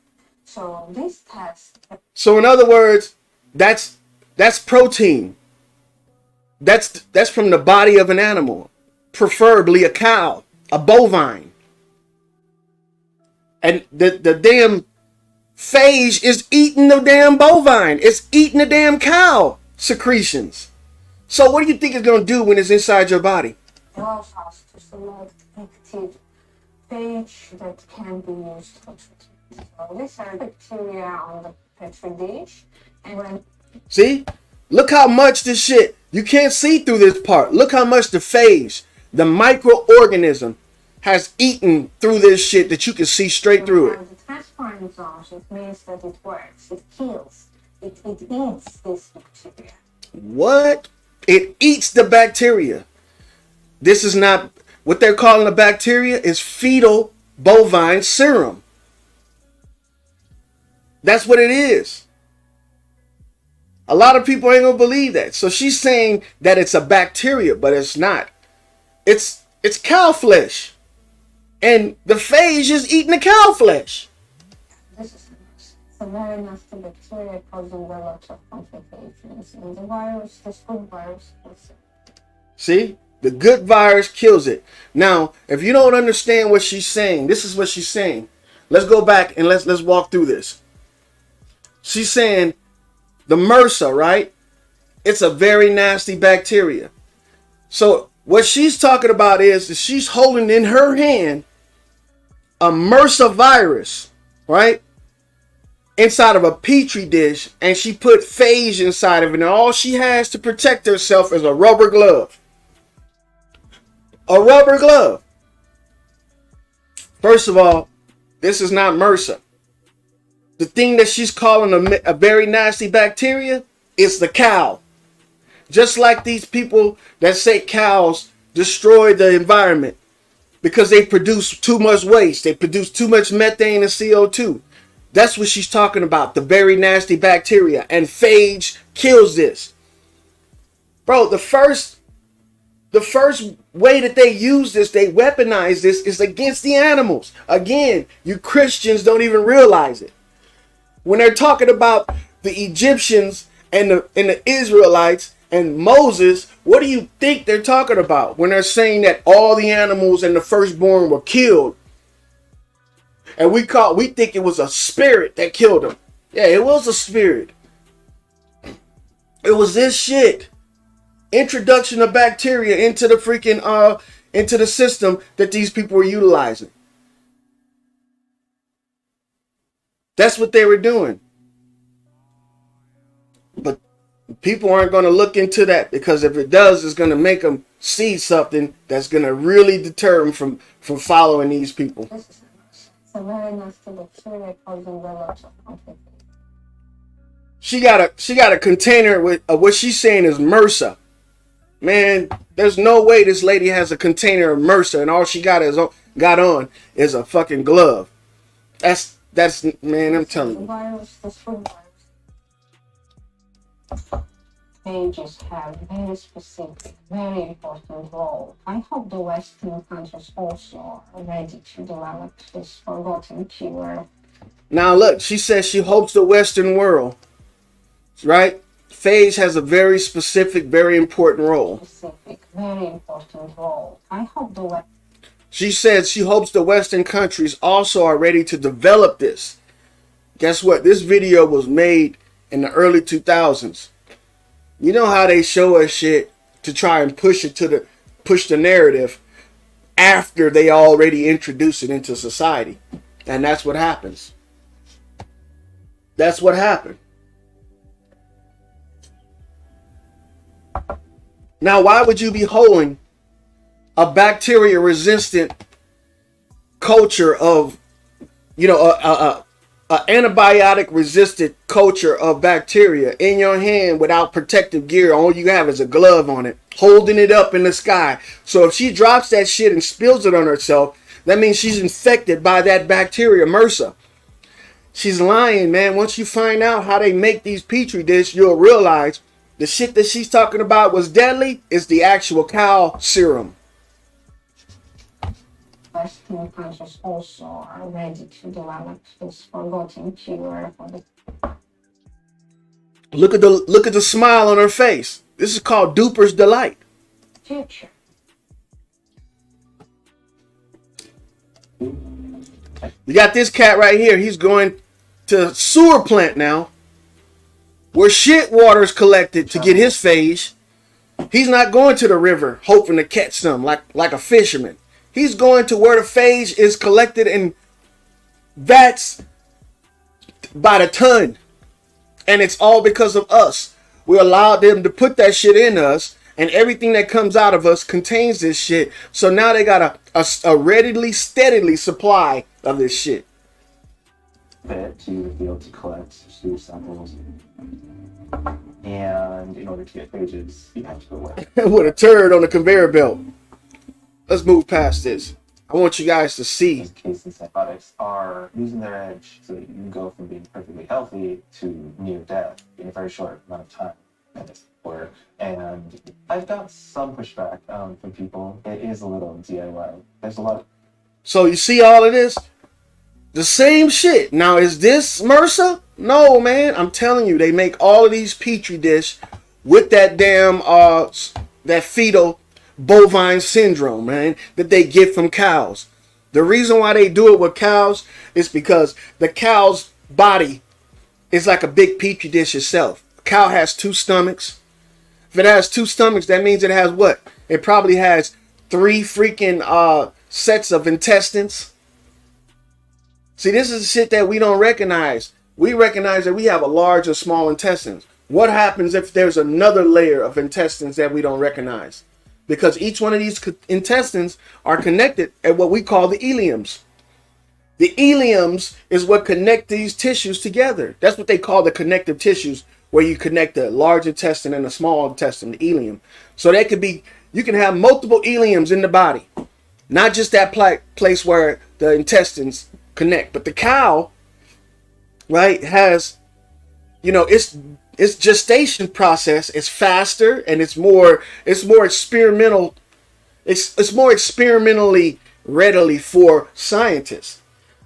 So this test. So in other words, that's protein. That's from the body of an animal, preferably a cow, a bovine. And the damn phage is eating the damn bovine. It's eating the damn cow secretions. So what do you think it's going to do when it's inside your body? Allows us to select active phage that can be used for treatment. So these are bacteria on the petri dish, and when see, look how much this shit, you can't see through this part. Look how much the phage, the microorganism, has eaten through this shit that you can see straight through it. The transparent zones, it means that it works. It kills. It eats this bacteria. What? It eats the bacteria. This is not what they're calling the bacteria, is fetal bovine serum. That's what it is. A lot of people ain't gonna believe that. So she's saying that it's a bacteria, but it's not. It's cow flesh. And the phage is eating the cow flesh. This is a very nasty bacteria causing a lot of complications. And the virus, this good virus, kills it. See? The good virus kills it. Now, if you don't understand what she's saying, this is what she's saying. Let's go back and let's walk through this. She's saying the MRSA, right? It's a very nasty bacteria. So what she's talking about is she's holding in her hand a MRSA virus, right? Inside of a petri dish, and she put phage inside of it, and all she has to protect herself is a rubber glove. A rubber glove. First of all, this is not MRSA. The thing that she's calling a very nasty bacteria is the cow. Just like these people that say cows destroy the environment because they produce too much waste. They produce too much methane and CO2. That's what she's talking about, the very nasty bacteria. And phage kills this. Bro, the first way that they use this, they weaponize this, is against the animals. Again, you Christians don't even realize it. When they're talking about the Egyptians and the Israelites and Moses, what do you think they're talking about when they're saying that all the animals and the firstborn were killed? And we think it was a spirit that killed them. Yeah, it was a spirit. It was this shit. Introduction of bacteria into the freaking into the system that these people were utilizing. That's what they were doing. But people aren't going to look into that, because if it does, it's going to make them see something that's going to really deter them from following these people. It's a very nasty bacteria causing a lot of complications. She got a container with what she's saying is MRSA. Man, there's no way this lady has a container of MRSA and all she got on is a fucking glove. That's man, I'm telling you. The virus, this food virus. Phages have very specific, very important role. I hope the Western countries also are ready to develop this forgotten cure. Now look, she says she hopes the Western world, right? Phage has a very specific, very important role. Specific, very important role. I hope the She said she hopes the Western countries also are ready to develop this. Guess what? This video was made in the early 2000s. You know how they show us shit to try and push the narrative after they already introduce it into society. And that's what happens. That's what happened. Now, why would you be holding a bacteria resistant culture of you know, a antibiotic resistant culture of bacteria in your hand without protective gear. All you have is a glove on it, holding it up in the sky. So if she drops that shit and spills it on herself, that means she's infected by that bacteria, MRSA. She's lying, man. Once you find out how they make these petri dishes, you'll realize the shit that she's talking about was deadly is the actual cow serum. Western countries also are ready to develop this forgotten cure for the Look at the smile on her face. This is called Duper's Delight. future. You got this cat right here. He's going to sewer plant now, where shit water is collected to get his phage. He's not going to the river hoping to catch some like a fisherman. He's going to where the phage is collected in vats by the ton. And it's all because of us. We allowed them to put that shit in us, and everything that comes out of us contains this shit. So now they got a readily, steadily supply of this shit. Fit to be able to collect sewer samples. And in order to get phages, you have to go away. With a turd on the conveyor belt. Let's move past this. I want you guys to see. These cases antibiotics are losing their edge so that you can go from being perfectly healthy to near death in a very short amount of time. And I've got some pushback from people. It is a little DIY. There's a lot. So you see all of this? The same shit. Now, is this MRSA? No, man. I'm telling you, they make all of these petri dish with that damn that fetal bovine syndrome, man, that they get from cows. The reason why they do it with cows is because the cow's body is like a big petri dish itself. A cow has 2 stomachs. If it has 2 stomachs, that means it has what? It probably has 3 freaking sets of intestines. See, this is the shit that we don't recognize. We recognize that we have a large and small intestines. What happens if there's another layer of intestines that we don't recognize? Because each one of these intestines are connected at what we call the ileums. The ileums is what connect these tissues together. That's what they call the connective tissues, where you connect the large intestine and the small intestine, the ileum. So that could be, you can have multiple ileums in the body, not just that place where the intestines connect. But the cow, right, has, you know, its gestation process is faster and it's more experimental. It's more experimentally readily for scientists.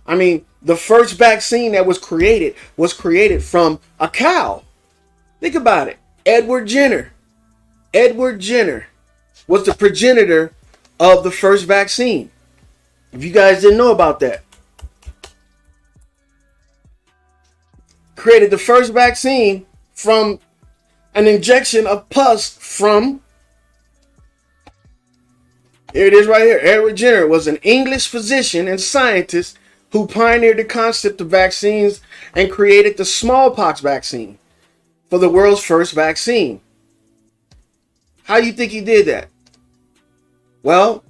I mean, the first vaccine that was created from a cow. Think about it. Edward Jenner was the progenitor of the first vaccine. If you guys didn't know about that. Created the first vaccine from an injection of pus from, here it is right here. Edward Jenner was an English physician and scientist who pioneered the concept of vaccines and created the smallpox vaccine for the world's first vaccine. How do you think he did that? Well,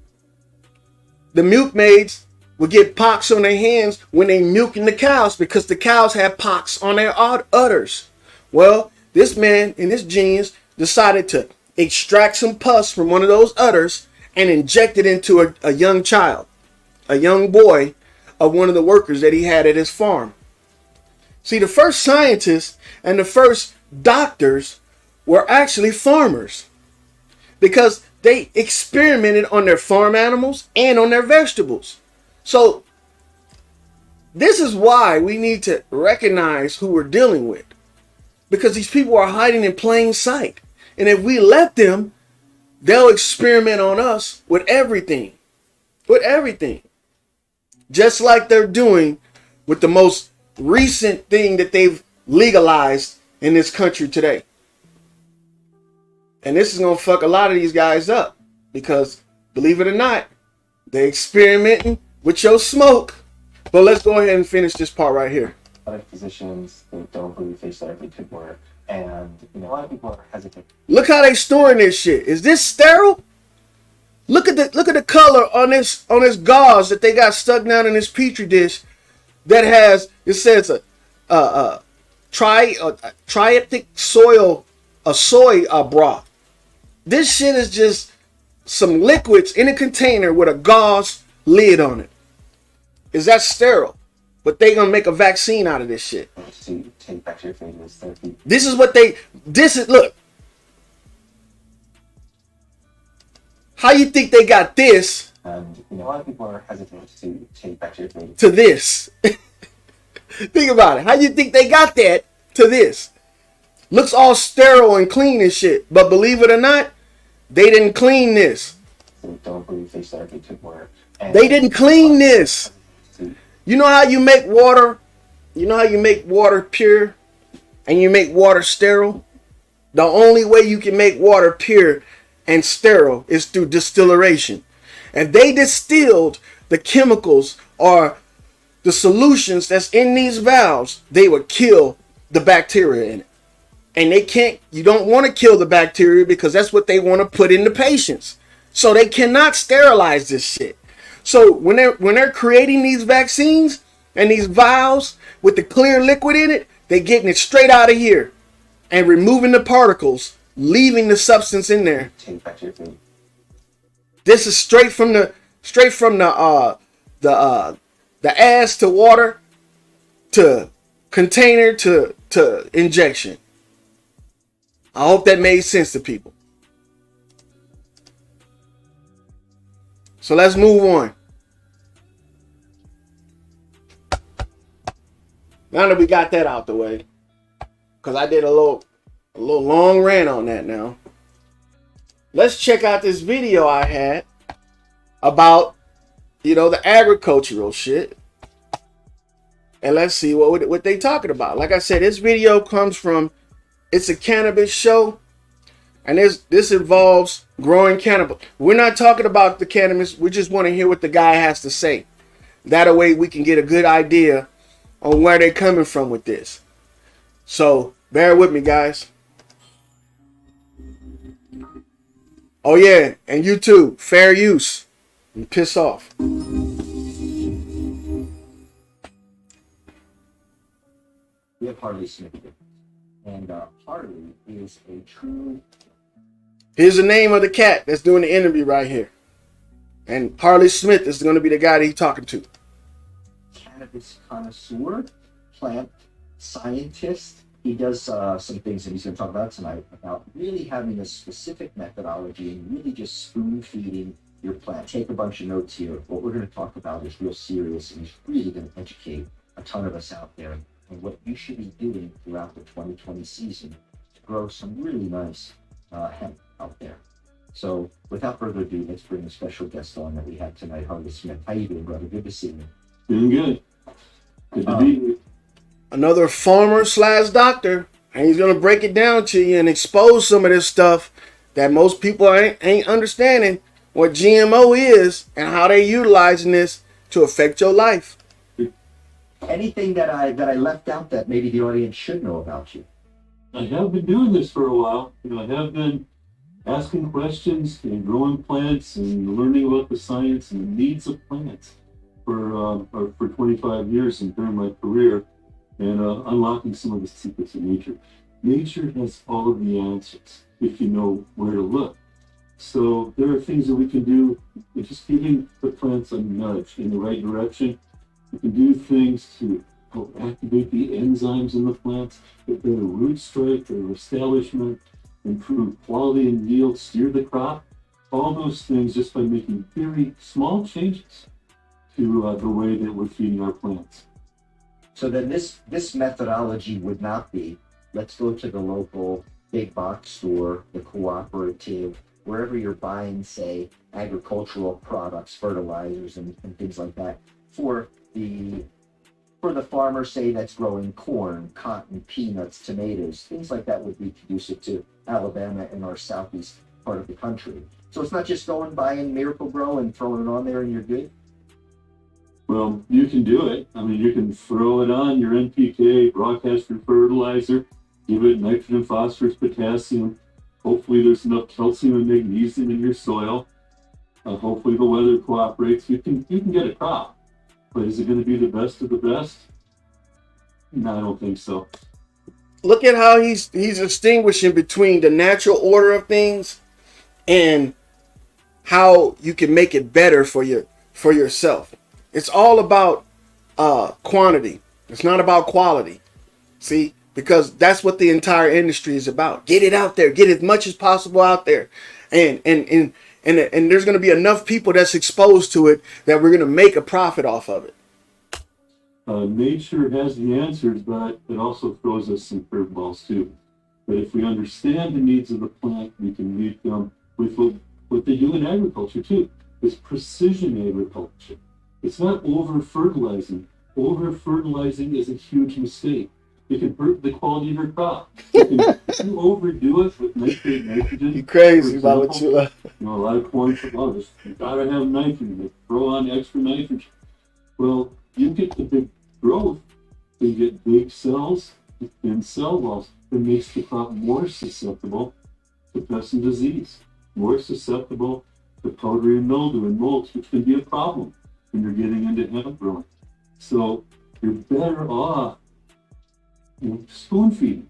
the milkmaids would get pox on their hands when they milking the cows because the cows had pox on their udders. Well, this man and this genius decided to extract some pus from one of those udders and inject it into a young child, a young boy of one of the workers that he had at his farm. See, the first scientists and the first doctors were actually farmers because they experimented on their farm animals and on their vegetables. So this is why we need to recognize who we're dealing with, because these people are hiding in plain sight. And if we let them, they'll experiment on us with everything. With everything. Just like they're doing with the most recent thing that they've legalized in this country today. And this is going to fuck a lot of these guys up because, believe it or not, they're experimenting with your smoke. But let's go ahead and finish this part right here. A lot of physicians, they don't believe phage therapy could work, and a lot of people are hesitant. Look how they storing this shit. Is this sterile? Look at the color on this gauze that they got stuck down in this petri dish. that has, it says a triatic soy broth. This shit is just some liquids in a container with a gauze lid on it. Is that sterile? But they gonna make a vaccine out of this shit. To take back your fingers therapy. This is what look. How you think they got this And a lot of people are hesitant to take back your fingers. to this? Think about it. How you think they got that to this? Looks all sterile and clean and shit. But believe it or not, they didn't clean this. So don't believe face therapy took work. And They didn't clean this. You know how you make water? You know how you make water pure and you make water sterile? The only way you can make water pure and sterile is through distillation. If they distilled the chemicals or the solutions that's in these valves, they would kill the bacteria in it. And they can't, you don't want to kill the bacteria because that's what they want to put in the patients. So they cannot sterilize this shit. So when they're creating these vaccines and these vials with the clear liquid in it, they're getting it straight out of here and removing the particles, leaving the substance in there. take back your fingers. This is straight from the ass to water to container to injection. I hope that made sense to people. So let's move on. Now that we got that out the way, because I did a little long rant on that now. Let's check out this video I had about, the agricultural shit. And let's see what they talking about. Like I said, this video comes from, it's a cannabis show. And this involves growing cannabis. We're not talking about the cannabis. We just want to hear what the guy has to say. That way we can get a good idea on where they're coming from with this. So bear with me, guys. Oh yeah, and you too. Fair use. And piss off. We have Harley Smith here. And Harley is a true Here's the name of the cat that's doing the interview right here. And Harley Smith is going to be the guy that he's talking to. cannabis connoisseur, plant scientist. He does some things that he's going to talk about tonight about really having a specific methodology and really just spoon feeding your plant. Take a bunch of notes here. What we're going to talk about is real serious, and he's really going to educate a ton of us out there on what you should be doing throughout the 2020 season to grow some really nice hemp out there. So without further ado, let's bring a special guest on that we have tonight, Harley Smith. How you doing, brother? Good to see you. Doing good. Good to be here. Another farmer / doctor, and he's going to break it down to you and expose some of this stuff that most people ain't understanding what GMO is and how they utilizing this to affect your life. Anything that I left out that maybe the audience should know about you? I have been doing this for a while. I have been asking questions and growing plants and learning about the science and the needs of plants for 25 years during my career, and unlocking some of the secrets of nature. Nature has all of the answers if you know where to look. So there are things that we can do with just giving the plants a nudge in the right direction. We can do things to help activate the enzymes in the plants, get better root strike, better establishment, improve quality and yield, steer the crop. All those things just by making very small changes to the way that we're feeding our plants. So then this methodology would not be, let's go to the local big box store, the cooperative, wherever you're buying, say, agricultural products, fertilizers and things like that, for the farmer, say, that's growing corn, cotton, peanuts, tomatoes, things like that would be conducive to Alabama and our southeast part of the country. So it's not just going buying Miracle Grow and throwing it on there and you're good? Well, you can do it. I mean, you can throw it on your NPK, broadcaster fertilizer, give it nitrogen, phosphorus, potassium. Hopefully there's enough calcium and magnesium in your soil. Hopefully the weather cooperates. You can get a crop. But is it going to be the best of the best? No, I don't think so. Look at how he's distinguishing between the natural order of things and how you can make it better for yourself. It's all about quantity. It's not about quality. See, because that's what the entire industry is about. Get it out there. Get as much as possible out there, and there's going to be enough people that's exposed to it that we're going to make a profit off of it. Nature has the answers, but it also throws us some curveballs too. But if we understand the needs of the plant, we can meet them with what they do in agriculture too. It's precision agriculture. It's not over-fertilizing. Over-fertilizing is a huge mistake. It can hurt the quality of your crop. If you overdo it with nitrate, nitrogen. You crazy about what you love. You know, a lot of corn, just you gotta have nitrogen. They throw on extra nitrogen. Well, you get the big growth, you get big cells and cell walls. It makes the crop more susceptible to pest and disease, more susceptible to powdery and mildew and molds, which can be a problem when you're getting into hemp growing. So you're better off spoon feeding.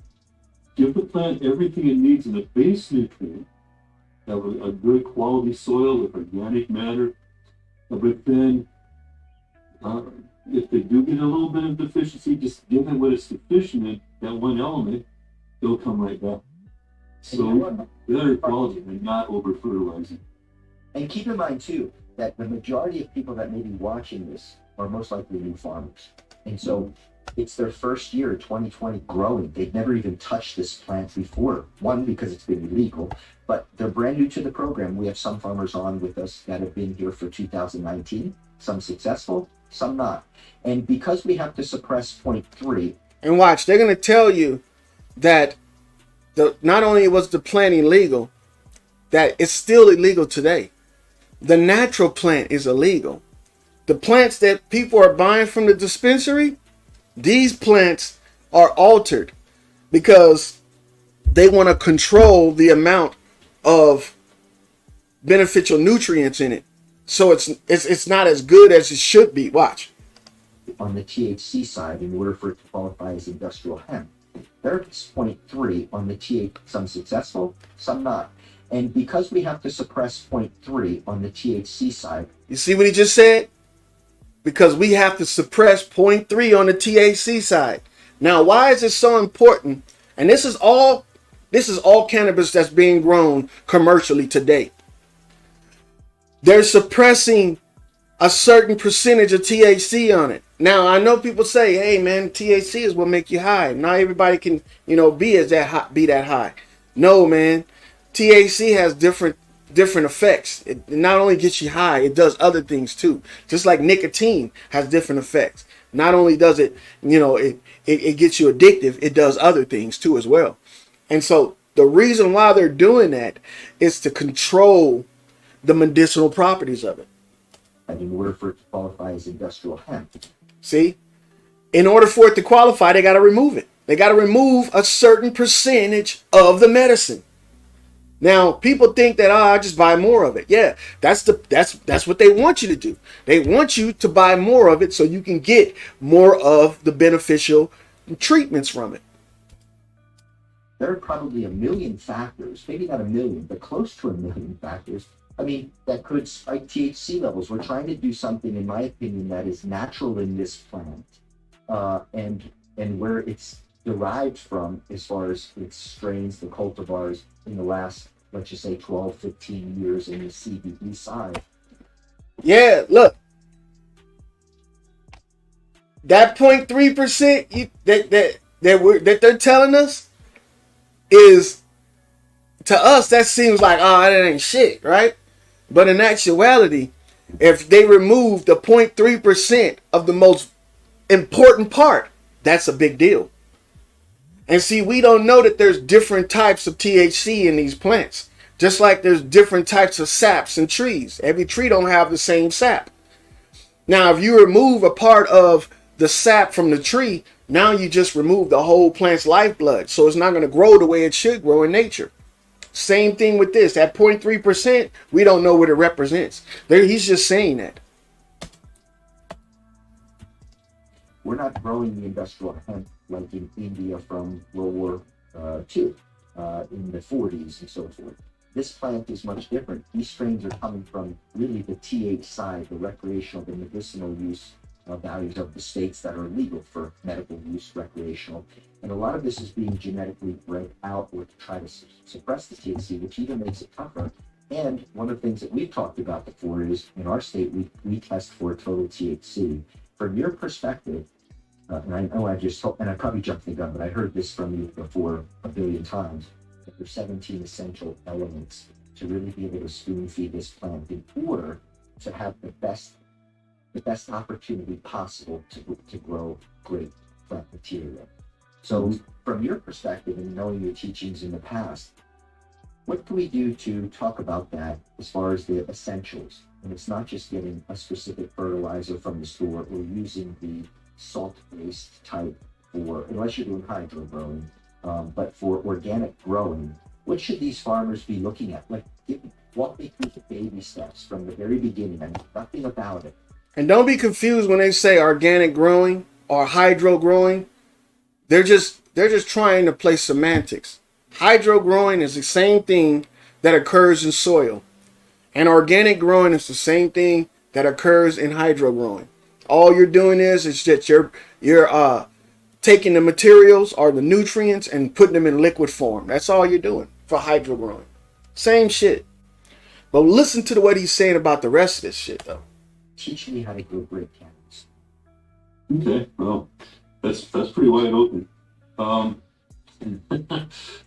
Give the plant everything it needs in a base nutrient, have a good quality soil with organic matter, but then if they do get a little bit of deficiency, just give it what it's deficient in, that one element, it'll come right back. So better quality and not over fertilizing. And keep in mind too, that the majority of people that may be watching this are most likely new farmers. And so it's their first year, 2020, growing. They've never even touched this plant before. One, because it's been illegal, but they're brand new to the program. We have some farmers on with us that have been here for 2019, some successful, some not. And because we have to suppress 0.3. And watch, they're going to tell you that not only was the plant illegal, that it's still illegal today. The natural plant is illegal. The plants that people are buying from the dispensary, these plants are altered because they want to control the amount of beneficial nutrients in it. So it's not as good as it should be. Watch. On the THC side, in order for it to qualify as industrial hemp, there's 0.3 on the THC, some successful, some not. And because we have to suppress 0.3 on the THC side. You see what he just said? Because we have to suppress 0.3 on the THC side. Now, why is it so important? And this is all cannabis that's being grown commercially today. They're suppressing a certain percentage of THC on it. Now, I know people say, hey man, THC is what make you high. Not everybody can, be that high. No, man. THC has different effects. It not only gets you high, it does other things too. Just like nicotine has different effects. Not only does it, it gets you addictive, it does other things too as well. And so the reason why they're doing that is to control the medicinal properties of it. In order for it to qualify as industrial hemp. See, in order for it to qualify, they got to remove it. They got to remove a certain percentage of the medicine. Now, people think that I just buy more of it. Yeah, that's what they want you to do. They want you to buy more of it so you can get more of the beneficial treatments from it. There are probably a million factors, maybe not a million, but close to a million factors. That could spike THC levels. We're trying to do something, in my opinion, that is natural in this plant, and where it's derived from as far as its strains, the cultivars in the last, let's just say 12, 15 years in the CBD side. Yeah, look. That 0.3% that they're telling us is, to us, that seems like, that ain't shit, right? But in actuality, if they remove the 0.3% of the most important part, that's a big deal. And see, we don't know that there's different types of THC in these plants. Just like there's different types of saps in trees. Every tree don't have the same sap. Now, if you remove a part of the sap from the tree, now you just remove the whole plant's lifeblood. So it's not going to grow the way it should grow in nature. Same thing with this. At 0.3%, we don't know what it represents. He's just saying that. We're not growing the industrial hemp like in India from World War II in the 40s and so forth. This plant is much different. These strains are coming from really the TH side, the recreational, the medicinal use values of the states that are legal for medical use, recreational. And a lot of this is being genetically bred out or to try to suppress the THC, which even makes it tougher. And one of the things that we've talked about before is in our state, we test for total THC. From your perspective, and I know I just told, and I probably jumped the gun, but I heard this from you before a billion times, that there's 17 essential elements to really be able to spoon feed this plant in order to have the best opportunity possible to grow great plant material. So from your perspective and knowing your teachings in the past, what can we do to talk about that as far as the essentials? And it's not just getting a specific fertilizer from the store or using the salt-based type for, unless you're doing hydro growing, but for organic growing, what should these farmers be looking at? Like, walk me through the baby steps from the very beginning. I know nothing about it. And don't be confused when they say organic growing or hydro growing. They're just trying to play semantics. Hydro growing is the same thing that occurs in soil. And organic growing is the same thing that occurs in hydro growing. All you're doing is that you're taking the materials or the nutrients and putting them in liquid form. That's all you're doing for hydro growing. Same shit. But listen to what he's saying about the rest of this shit though. Teach me how to grow grape cannabis. Okay, well, that's pretty wide open.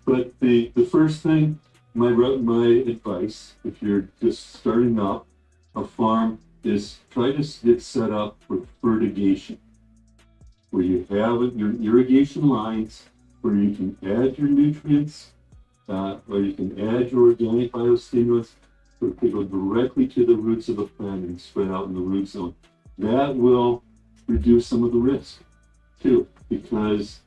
But the first thing, my advice, if you're just starting up a farm, is try to get set up for fertigation, where you have your irrigation lines, where you can add your nutrients, or you can add your organic biostimulants, so they go directly to the roots of the plant and spread out in the root zone. That will reduce some of the risk too, because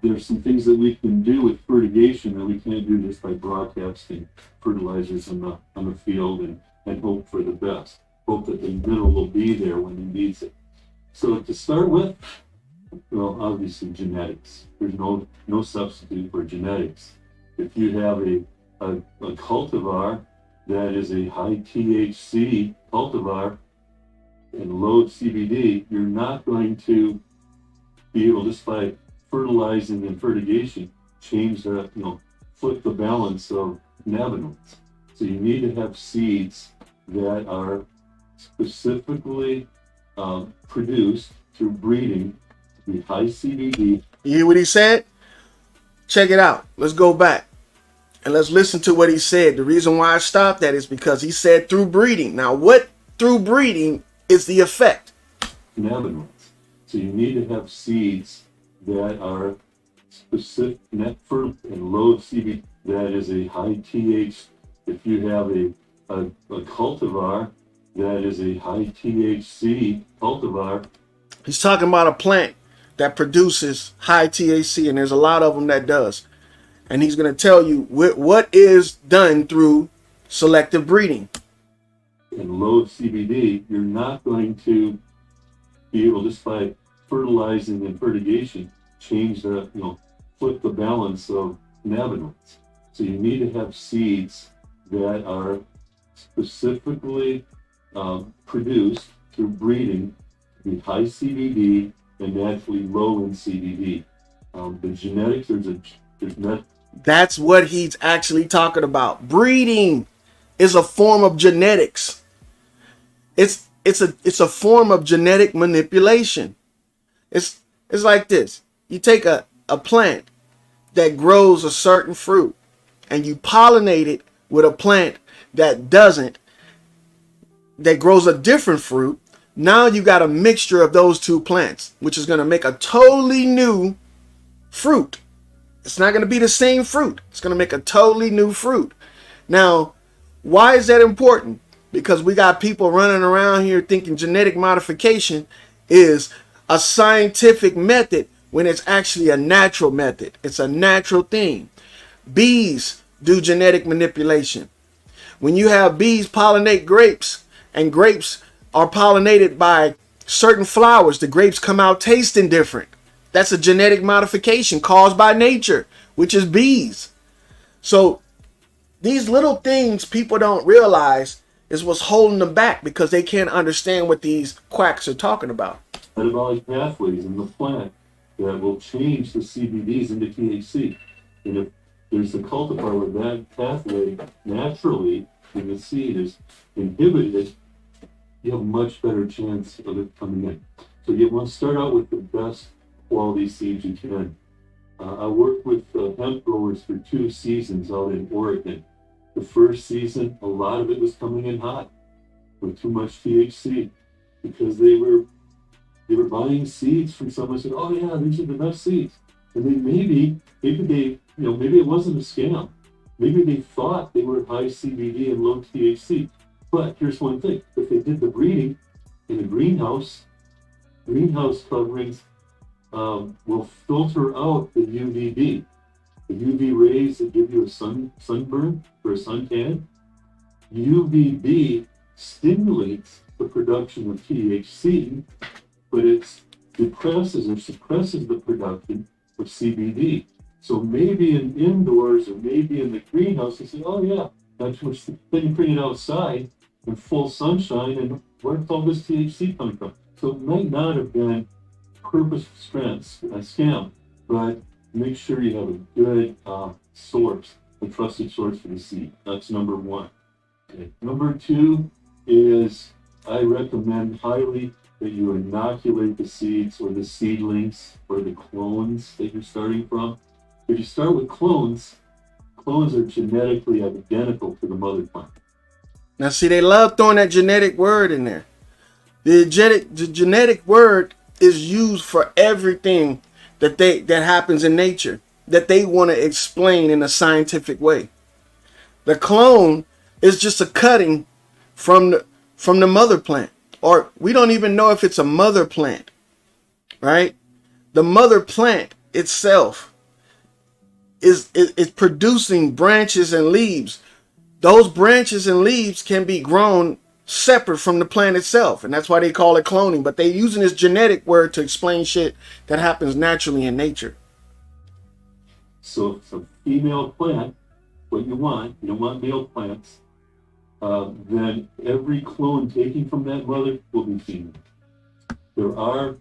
there's some things that we can do with fertigation that we can't do just by broadcasting fertilizers on the field and hope for the best. Hope that the mineral will be there when he needs it. So to start with, well, obviously genetics. There's no substitute for genetics. If you have a cultivar that is a high THC cultivar and low CBD, you're not going to be able, just by fertilizing and fertigation, change the, flip the balance of cannabinoids. So you need to have seeds that are specifically produced through breeding to be high CBD. You hear what he said? Check it out. Let's go back and let's listen to what he said. The reason why I stopped that is because he said through breeding. Now, what through breeding is the effect? Cannabinoids. So you need to have seeds that are specific, net fertile and low CBD. That is a high THC. If you have a cultivar that is a high THC cultivar. He's talking about a plant that produces high THC, and there's a lot of them that does. And he's going to tell you what is done through selective breeding. And low CBD, you're not going to be able, just by fertilizing and fertigation, change the, flip the balance of cannabinoids. So you need to have seeds that are specifically produced through breeding to be high CBD and naturally low in CBD. The genetics, there's not. That's what he's actually talking about. Breeding is a form of genetics. It's a form of genetic manipulation. It's like this. You take a plant that grows a certain fruit and you pollinate it with a plant that doesn't, that grows a different fruit. Now you got a mixture of those two plants, which is going to make a totally new fruit. It's not going to be the same fruit. It's going to make a totally new fruit. Now, why is that important? Because we got people running around here thinking genetic modification is a scientific method when it's actually a natural method. It's a natural thing. Bees do genetic manipulation. When you have bees pollinate grapes, and grapes are pollinated by certain flowers, the grapes come out tasting different. That's a genetic modification caused by nature, which is bees. So these little things people don't realize is what's holding them back because they can't understand what these quacks are talking about. Metabolic pathways in the plant that will change the CBDs into THC. And if there's a cultivar where that pathway naturally in the seed is inhibited, you have a much better chance of it coming in. So you want to start out with the best quality seeds you can. I worked with hemp growers for 2 seasons out in Oregon. The first season, a lot of it was coming in hot with too much THC because they were buying seeds from someone who said, "Oh yeah, these are the best seeds," and they maybe it wasn't a scam. Maybe they thought they were high CBD and low THC. But here's one thing: if they did the breeding in a greenhouse coverings will filter out the UVB. The UV rays that give you a sunburn or a suntan. UVB stimulates the production of THC, but it depresses or suppresses the production of CBD. So maybe in indoors or maybe in the greenhouse, they say, "Oh yeah, not too much." Then you bring it outside in full sunshine, and where's all this THC coming from? So it might not have been purposeful scam, but make sure you have a good source, a trusted source for the seed. That's number one. Okay. Number two is I recommend highly that you inoculate the seeds or the seedlings or the clones that you're starting from. If you start with clones are genetically identical to the mother plant. Now see, they love throwing that genetic word in there. The genetic word is used for everything that happens in nature that they want to explain in a scientific way. The clone is just a cutting from the mother plant, or we don't even know if it's a mother plant, right? The mother plant itself is producing branches and leaves. Those branches and leaves can be grown separate from the plant itself, and that's why they call it cloning. But they're using this genetic word to explain shit that happens naturally in nature. So if it's a female plant, what you don't want male plants, then every clone taken from that mother will be female. There are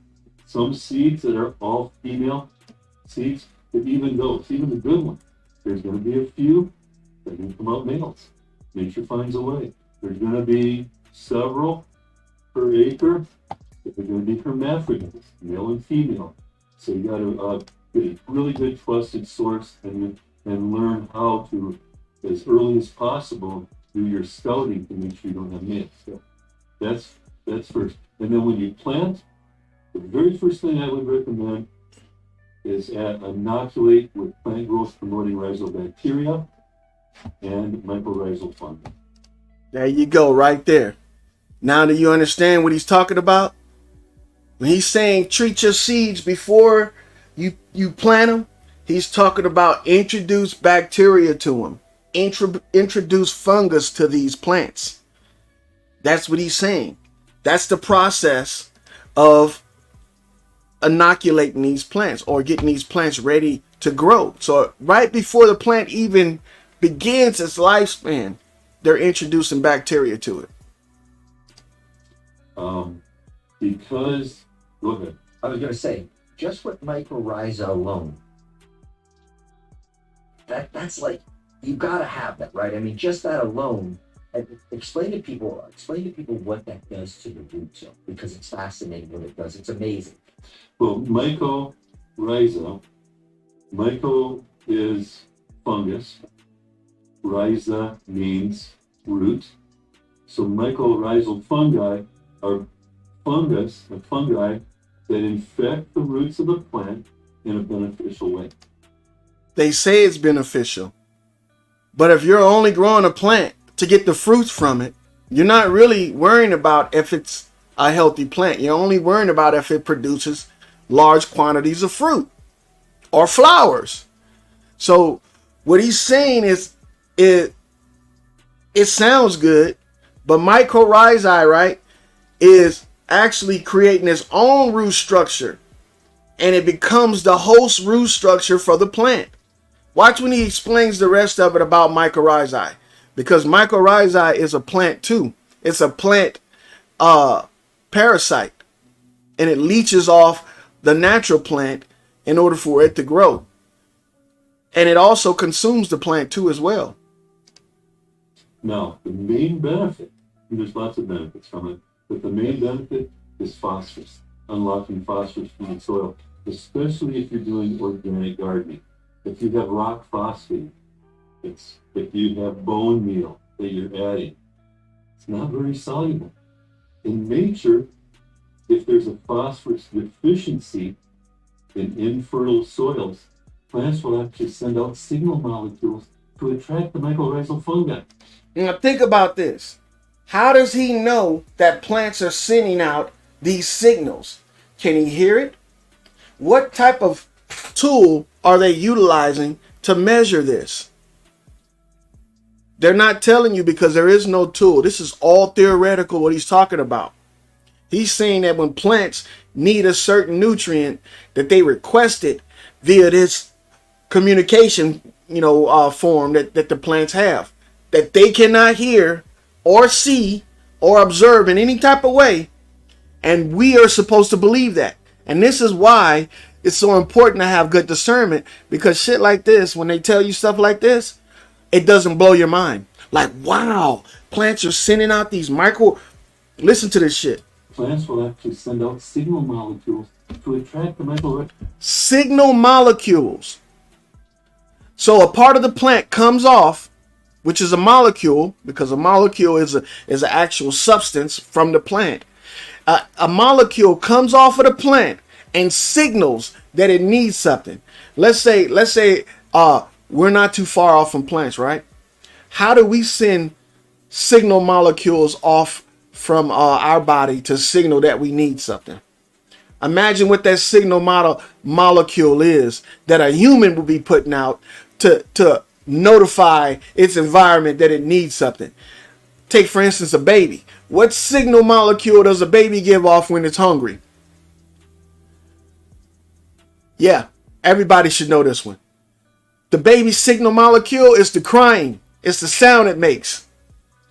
some seeds that are all female seeds, but even the good ones, there's going to be a few that can come out males. Nature finds a way. There's going to be several per acre that are going to be hermaphrodites, male and female. So you got to get a really good trusted source and learn how to, as early as possible, do your scouting to make sure you don't have males. So that's first. And then when you plant, the very first thing I would recommend is inoculate with plant growth promoting rhizobacteria and mycorrhizal fungi. There you go, right there. Now do you understand what he's talking about? When he's saying treat your seeds before you plant them, he's talking about introduce bacteria to them. Introduce fungus to these plants. That's what he's saying. That's the process of inoculating these plants or getting these plants ready to grow. So right before the plant even begins its lifespan, they're introducing bacteria to it. Because, go ahead. I was going to say, just with mycorrhiza alone, that's like, you got to have that, right? I mean, just that alone. And explain to people what that does to the root zone, because it's fascinating what it does. It's amazing. Well, mycorrhiza, myco is fungus, rhiza means root. So mycorrhizal fungi are fungi that infect the roots of the plant in a beneficial way. They say it's beneficial, but if you're only growing a plant to get the fruits from it, you're not really worrying about if it's a healthy plant. You're only worrying about if it produces large quantities of fruit or flowers. So what he's saying is it sounds good, but mycorrhizae, right, is actually creating its own root structure, and it becomes the host root structure for the plant. Watch when he explains the rest of it about mycorrhizae, because mycorrhizae is a plant too. It's a plant parasite, and it leeches off the natural plant in order for it to grow. And it also consumes the plant too as well. Now, the main benefit, and there's lots of benefits from it, but the main benefit is phosphorus, unlocking phosphorus from the soil, especially if you're doing organic gardening. If you have rock phosphate, if you have bone meal that you're adding, it's not very soluble. In nature, if there's a phosphorus deficiency in infertile soils, plants will actually send out signal molecules to attract the mycorrhizal fungi. Now think about this. How does he know that plants are sending out these signals? Can he hear it? What type of tool are they utilizing to measure this? They're not telling you because there is no tool. This is all theoretical what he's talking about. He's saying that when plants need a certain nutrient, that they request it via this communication, form that the plants have, that they cannot hear or see or observe in any type of way. And we are supposed to believe that. And this is why it's so important to have good discernment, because shit like this, when they tell you stuff like this, it doesn't blow your mind. Like, wow, plants are sending out these listen to this shit. Plants will actually send out signal molecules to attract the mycorrhizal. Signal molecules. So a part of the plant comes off, which is a molecule, because a molecule is an actual substance from the plant. A molecule comes off of the plant and signals that it needs something. Let's say we're not too far off from plants, right? How do we send signal molecules off from our body to signal that we need something? Imagine what that signal molecule is that a human will be putting out to notify its environment that it needs something. Take, for instance, a baby. What signal molecule does a baby give off when it's hungry? Yeah, everybody should know this one. The baby's signal molecule is the crying. It's the sound it makes.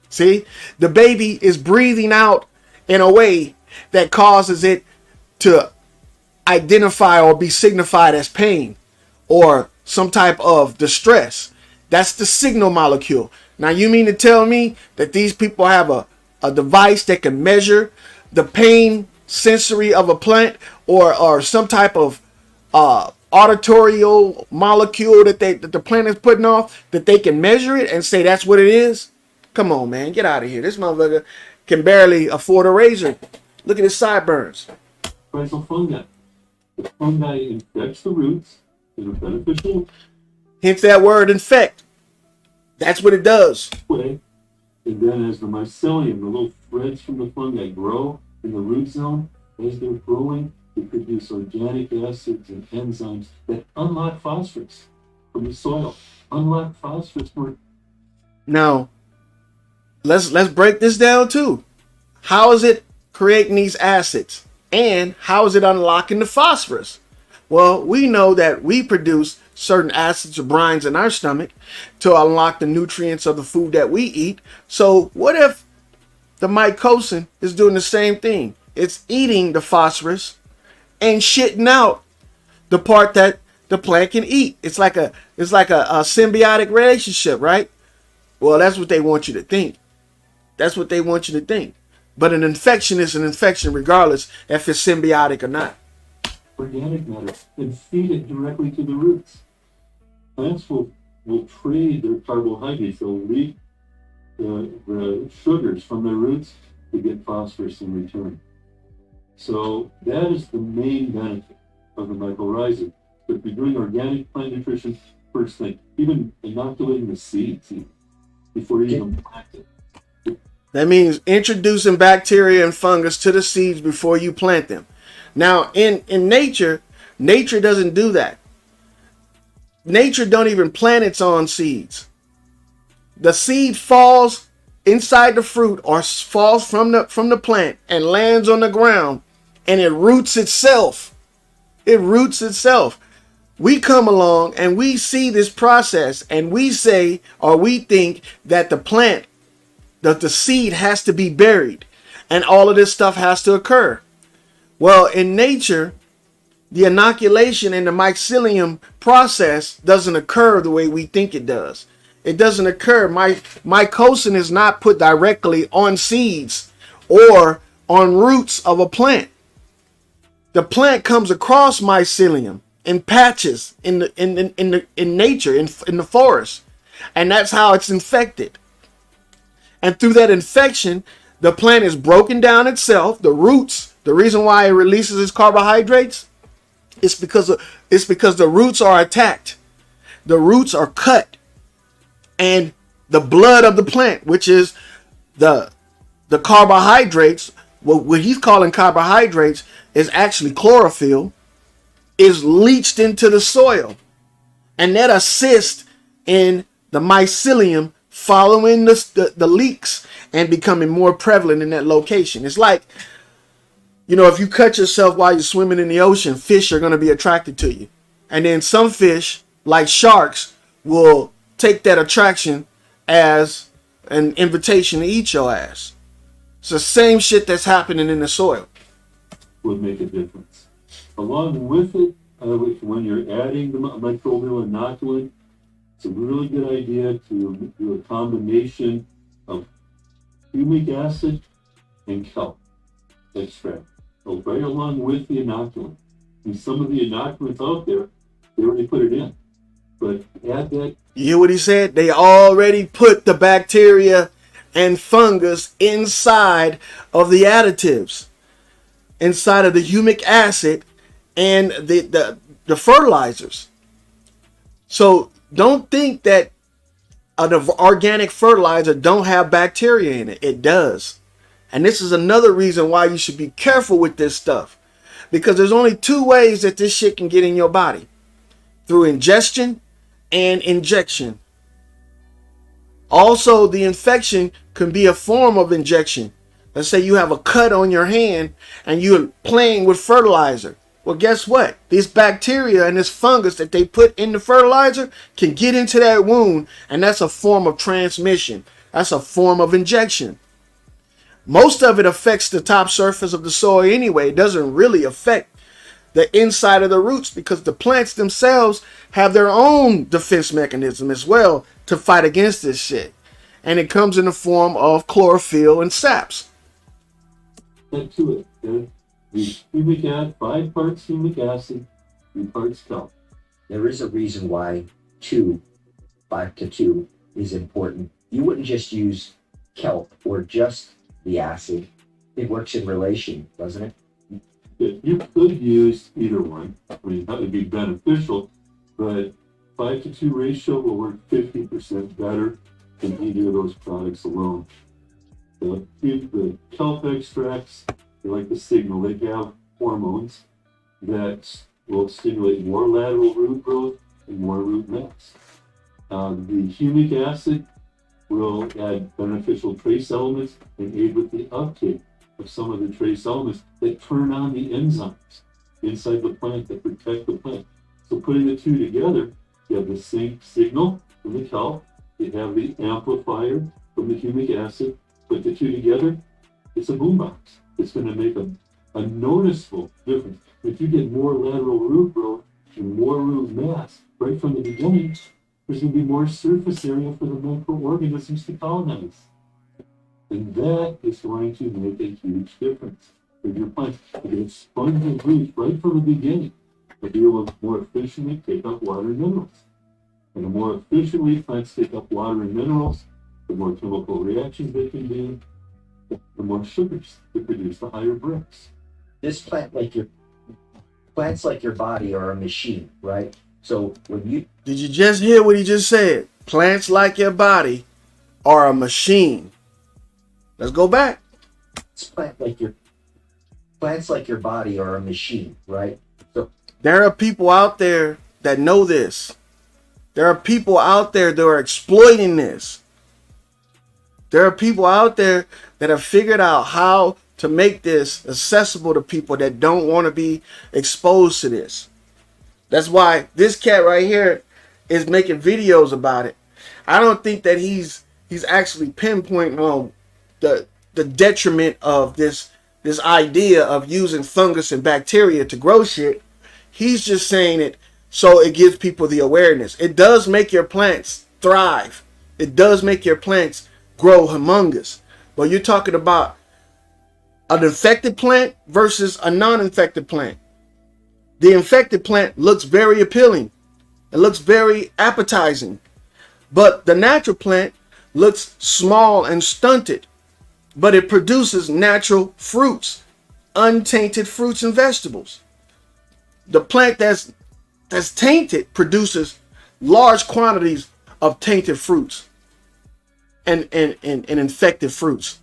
See? The baby is breathing out in a way that causes it to identify or be signified as pain or some type of distress. That's the signal molecule. Now, you mean to tell me that these people have a device that can measure the pain sensory of a plant or some type of auditorial molecule that the plant is putting off, that they can measure it and say that's what it is? Come on, man, get out of here. This motherfucker can barely afford a razor. Look at his sideburns. Mycorrhizal fungi. The fungi infects the roots in a beneficial Hence that word infect. That's what it does. way. And then as the mycelium, the little threads from the fungi grow in the root zone, as they're growing, they produce organic acids and enzymes that unlock phosphorus from the soil. Unlock phosphorus for. Now, let's break this down too. How is it creating these acids? And how is it unlocking the phosphorus? Well, we know that we produce certain acids or brines in our stomach to unlock the nutrients of the food that we eat. So what if the mycosin is doing the same thing? It's eating the phosphorus and shitting out the part that the plant can eat. It's like a symbiotic relationship, right? Well, that's what they want you to think. That's what they want you to think. But an infection is an infection regardless if it's symbiotic or not. Organic matter and feed it directly to the roots. Plants will trade their carbohydrates. They'll leak the sugars from their roots to get phosphorus in return. So that is the main benefit of the mycorrhiza. But if you're doing organic plant nutrition, first thing, even inoculating the seeds before you even plant it. That means introducing bacteria and fungus to the seeds before you plant them. Now, in nature doesn't do that. Nature don't even plant its own seeds. The seed falls, inside the fruit or falls from the plant and lands on the ground, and it roots itself. It roots itself. We come along and we see this process and we say, or we think that the plant, that the seed has to be buried and all of this stuff has to occur. Well, in nature, the inoculation and the mycelium process doesn't occur the way we think it does. It doesn't occur. Mycosine is not put directly on seeds or on roots of a plant. The plant comes across mycelium in patches in nature, in the forest, and that's how it's infected. And through that infection, the plant is broken down itself. The roots, the reason why it releases its carbohydrates, is because the roots are attacked. The roots are cut, and the blood of the plant, which is the carbohydrates, what he's calling carbohydrates is actually chlorophyll, is leached into the soil, and that assists in the mycelium following the leaks and becoming more prevalent in that location. It's like, if you cut yourself while you're swimming in the ocean, fish are going to be attracted to you. And then some fish, like sharks, will take that attraction as an invitation to eat your ass. It's the same shit that's happening in the soil. Would make a difference. Along with it, when you're adding the microbial inoculant, it's a really good idea to do a combination of humic acid and kelp extract. So right along with the inoculant. And some of the inoculants out there, they already put it in. But add that. You hear what he said? They already put the bacteria and fungus inside of the additives, inside of the humic acid and the fertilizers. So don't think that an organic fertilizer don't have bacteria in it. It does. And this is another reason why you should be careful with this stuff, because there's only two ways that this shit can get in your body: through ingestion and injection. Also, the infection can be a form of injection. Let's say you have a cut on your hand and you're playing with fertilizer. Well, guess what? This bacteria and this fungus that they put in the fertilizer can get into that wound, and that's a form of transmission. That's a form of injection. Most of it affects the top surface of the soil anyway. It doesn't really affect the inside of the roots, because the plants themselves have their own defense mechanism as well to fight against this shit. And it comes in the form of chlorophyll and saps. Add to it. The humic acid, 5 parts humic acid, 3 parts kelp. There is a reason why 5 to 2 is important. You wouldn't just use kelp or just the acid. It works in relation, doesn't it? You could use either one. I mean, that would be beneficial, but 5 to 2 ratio will work 50% better than either of those products alone. The kelp extracts, they like the signal. They have hormones that will stimulate more lateral root growth and more root mass. The humic acid will add beneficial trace elements and aid with the uptake of some of the trace elements that turn on the enzymes inside the plant that protect the plant. So putting the two together, you have the same signal from the kelp, you have the amplifier from the humic acid. Put the two together, it's a boombox. It's going to make a noticeable difference. If you get more lateral root growth and more root mass right from the beginning, there's going to be more surface area for the microorganisms to colonize. And that is going to make a huge difference for your plant. It's sponge and roots right from the beginning to be able to more efficiently take up water and minerals. And the more efficiently plants take up water and minerals, the more chemical reactions they can do, the more sugars to produce the higher bricks. This plants like your body are a machine, right? So when you Did you just hear what he just said? Plants like your body are a machine. Let's go back. plants like your body are a machine, right? So There are people out there that know this. There are people out there that are exploiting this. There are people out there that have figured out how to make this accessible to people that don't want to be exposed to this. That's why this cat right here is making videos about it. I don't think that he's actually pinpointing on the detriment of this idea of using fungus and bacteria to grow shit. He's just saying it so it gives people the awareness. It does make your plants thrive. It does make your plants grow humongous. But you're talking about an infected plant versus a non-infected plant. The infected plant looks very appealing. It looks very appetizing. But the natural plant looks small and stunted. But it produces natural fruits, untainted fruits and vegetables. The plant that's tainted produces large quantities of tainted fruits and infected fruits.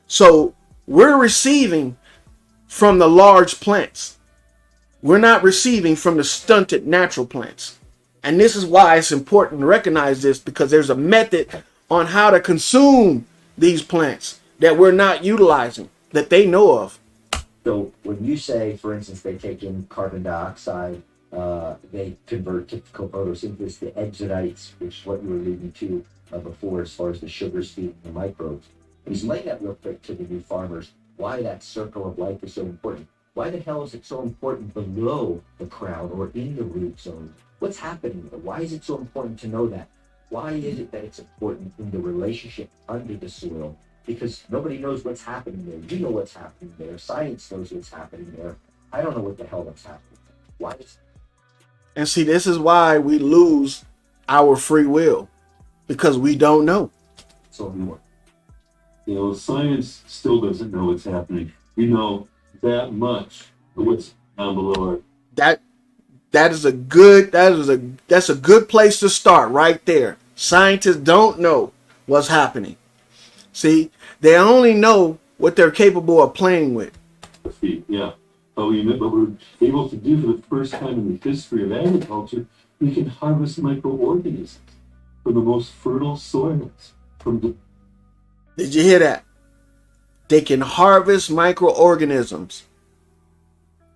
So we're receiving from the large plants. We're not receiving from the stunted natural plants. And this is why it's important to recognize this, because there's a method on how to consume these plants that we're not utilizing, that they know of. So when you say, for instance, they take in carbon dioxide, they convert to photosynthesis, the exodites, which is what you were alluding to before as far as the sugars feeding the microbes. Explain that real quick to the new farmers, why that circle of life is so important. Why the hell is it so important below the crown or in the root zone? What's happening there? Why is it so important to know that? Why is it that it's important in the relationship under the soil? Because nobody knows what's happening there. You know what's happening there. Science knows what's happening there. I don't know what the hell that's happening there. Why is... And see, this is why we lose our free will, because we don't know. So more. You know, science still doesn't know what's happening. We know that much of what's down below our... That's a good place to start right there. Scientists don't know what's happening. See, they only know what they're capable of playing with. Yeah. But we're able to do for the first time in the history of agriculture, we can harvest microorganisms from the most fertile soils. Did you hear that? They can harvest microorganisms.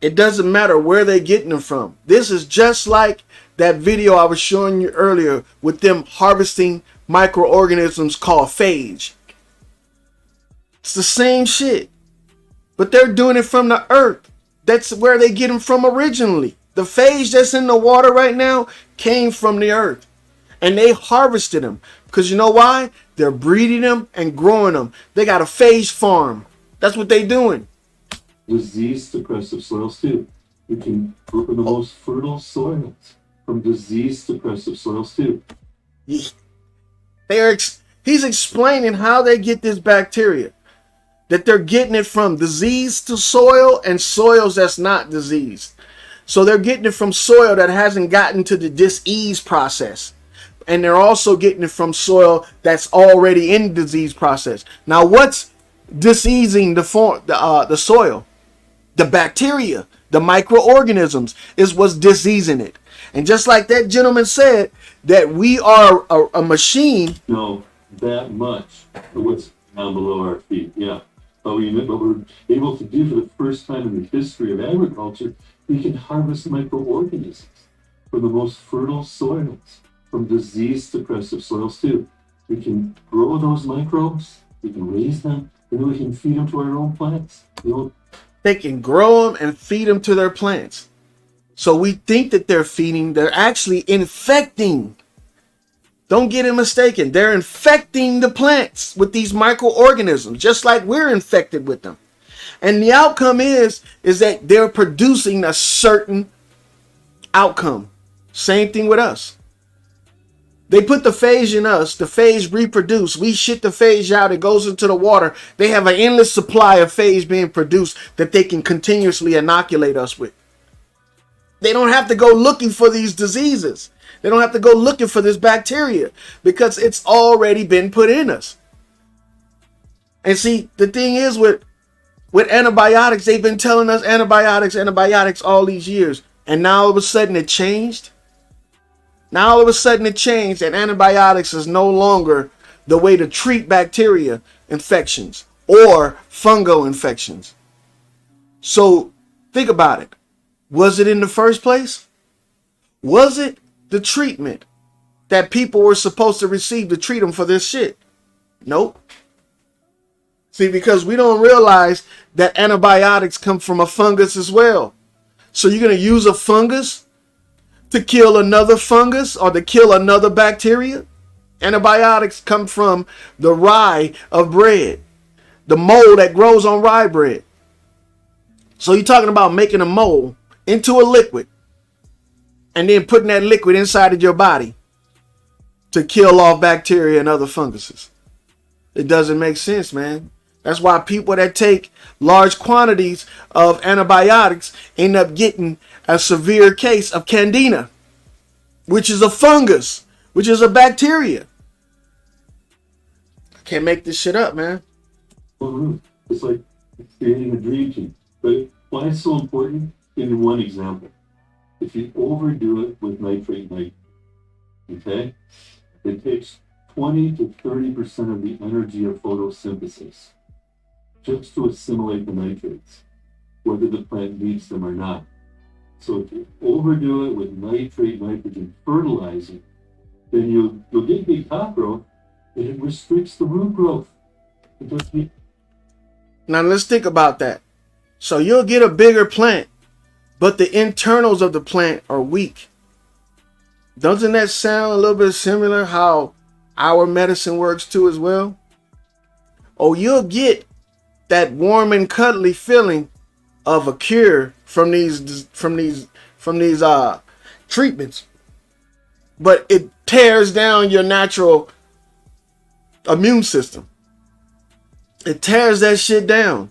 It doesn't matter where they're getting them from. This is just like that video I was showing you earlier with them harvesting microorganisms called phage. It's the same shit. But they're doing it from the earth. That's where they get them from originally. The phage that's in the water right now came from the earth. And they harvested them. Because you know why? They're breeding them and growing them. They got a phage farm. That's what they're doing. Disease-suppressive soils too. We can grow from the most fertile soils from disease-suppressive soils too. He's explaining how they get this bacteria. That they're getting it from diseased to soil and soils that's not diseased. So they're getting it from soil that hasn't gotten to the disease process. And they're also getting it from soil that's already in the disease process. Now what's diseasing the soil? The bacteria, the microorganisms is what's diseasing it. And just like that gentleman said, that we are a machine. No, that much of what's down below our feet, yeah. But we're able to do for the first time in the history of agriculture, we can harvest microorganisms from the most fertile soils, from disease-suppressive soils too. We can grow those microbes, we can raise them, and then we can feed them to our own plants. They can grow them and feed them to their plants. So we think that they're feeding, they're actually infecting. Don't get it mistaken. They're infecting the plants with these microorganisms, just like we're infected with them. And the outcome is that they're producing a certain outcome. Same thing with us. They put the phage in us. The phage reproduce. We shit the phage out. It goes into the water. They have an endless supply of phage being produced that they can continuously inoculate us with. They don't have to go looking for these diseases. They don't have to go looking for this bacteria because it's already been put in us. And see, the thing is with antibiotics, they've been telling us antibiotics all these years. And now all of a sudden it changed. Now all of a sudden it changed and antibiotics is no longer the way to treat bacteria infections or fungal infections. So think about it. Was it in the first place? Was it the treatment that people were supposed to receive to treat them for this shit? Nope. See, because we don't realize that antibiotics come from a fungus as well. So you're going to use a fungus to kill another fungus or to kill another bacteria? Antibiotics come from the rye of bread, the mold that grows on rye bread. So you're talking about making a mold into a liquid and then putting that liquid inside of your body to kill off bacteria and other funguses. It doesn't make sense, man. That's why people that take large quantities of antibiotics end up getting a severe case of candida, which is a fungus, which is a bacteria. I can't make this shit up, man. It's like creating a dream team. But why it's so important? Give you one example. If you overdo it with nitrate night, okay, it takes 20 to 30% of the energy of photosynthesis just to assimilate the nitrates, whether the plant needs them or not. So if you overdo it with nitrate, nitrogen fertilizing, then you'll get big top growth, and it restricts the root growth. Now let's think about that. So you'll get a bigger plant, but the internals of the plant are weak. Doesn't that sound a little bit similar how our medicine works too as well? Oh, you'll get that warm and cuddly feeling of a cure from these treatments, but it tears down your natural immune system. It tears that shit down.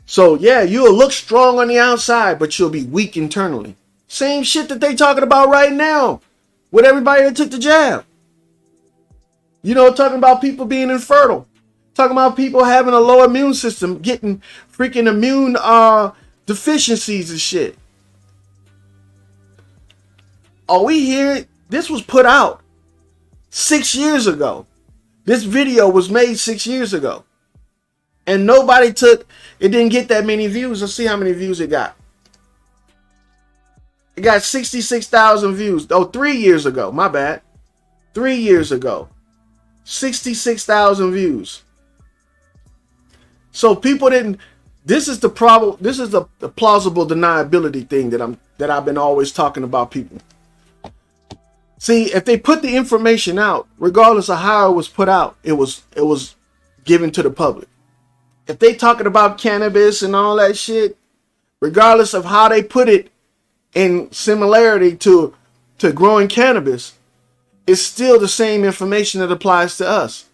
So yeah, you'll look strong on the outside, but you'll be weak internally. Same shit that they talking about right now with everybody that took the jab. You know, talking about people being infertile. Talking about people having a low immune system, getting freaking immune deficiencies and shit. Are we here? This was put out 6 years ago. This video was made 6 years ago. And nobody took, it didn't get that many views. Let's see how many views it got. It got 66,000 views. Oh, 3 years ago. My bad. 3 years ago. 66,000 views. So people didn't, this is the problem. This is the plausible deniability thing that I've been always talking about people. See, if they put the information out, regardless of how it was put out, it was given to the public. If they talking about cannabis and all that shit, regardless of how they put it in similarity to growing cannabis, it's still the same information that applies to us.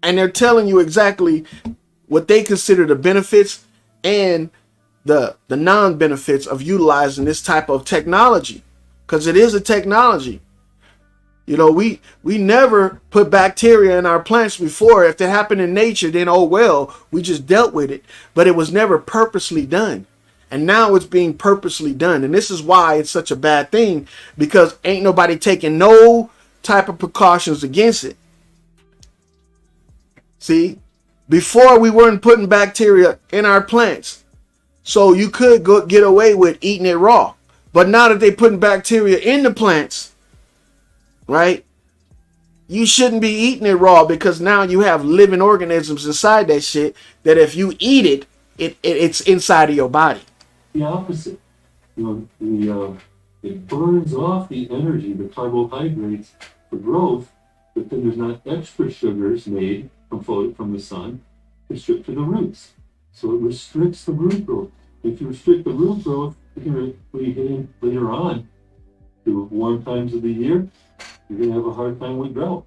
And they're telling you exactly what they consider the benefits and the non-benefits of utilizing this type of technology. Because it is a technology. You know, we never put bacteria in our plants before. If it happened in nature, then oh well, we just dealt with it. But it was never purposely done. And now it's being purposely done. And this is why it's such a bad thing, because ain't nobody taking no type of precautions against it. See, before we weren't putting bacteria in our plants, so you could get away with eating it raw. But now that they're putting bacteria in the plants, right, you shouldn't be eating it raw, because now you have living organisms inside that shit that if you eat it, it's inside of your body. The opposite. You know, it burns off the energy, the carbohydrates for growth, but then there's not extra sugars made from the sun to strip to the roots. So it restricts the root growth. If you restrict the root growth, when you get in later on to warm times of the year, you're going to have a hard time with drought.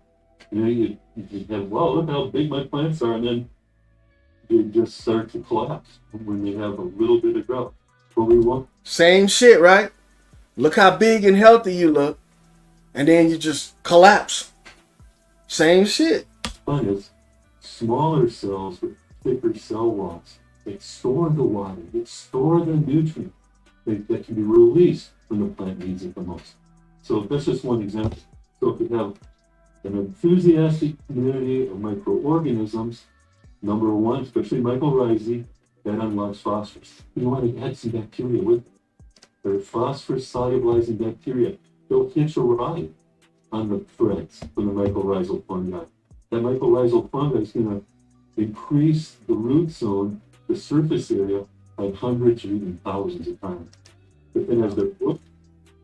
You know, you have, well, look how big my plants are, and then they just start to collapse when they have a little bit of drought. What we want. Same shit, right? Look how big and healthy you look, and then you just collapse. Same shit. Fun is smaller cells with thicker cell walls. They store the water. They store the nutrient that can be released when the plant needs it the most. So that's just one example. So if you have An enthusiastic community of microorganisms, number one, especially mycorrhizae, that unlocks phosphorus. You want to add some bacteria with it. They're phosphorus solubilizing bacteria. They'll hitch a ride on the threads from the mycorrhizal fungi. That mycorrhizal fungi is going to increase the root zone, the surface area, by hundreds or even thousands of times. But then as they're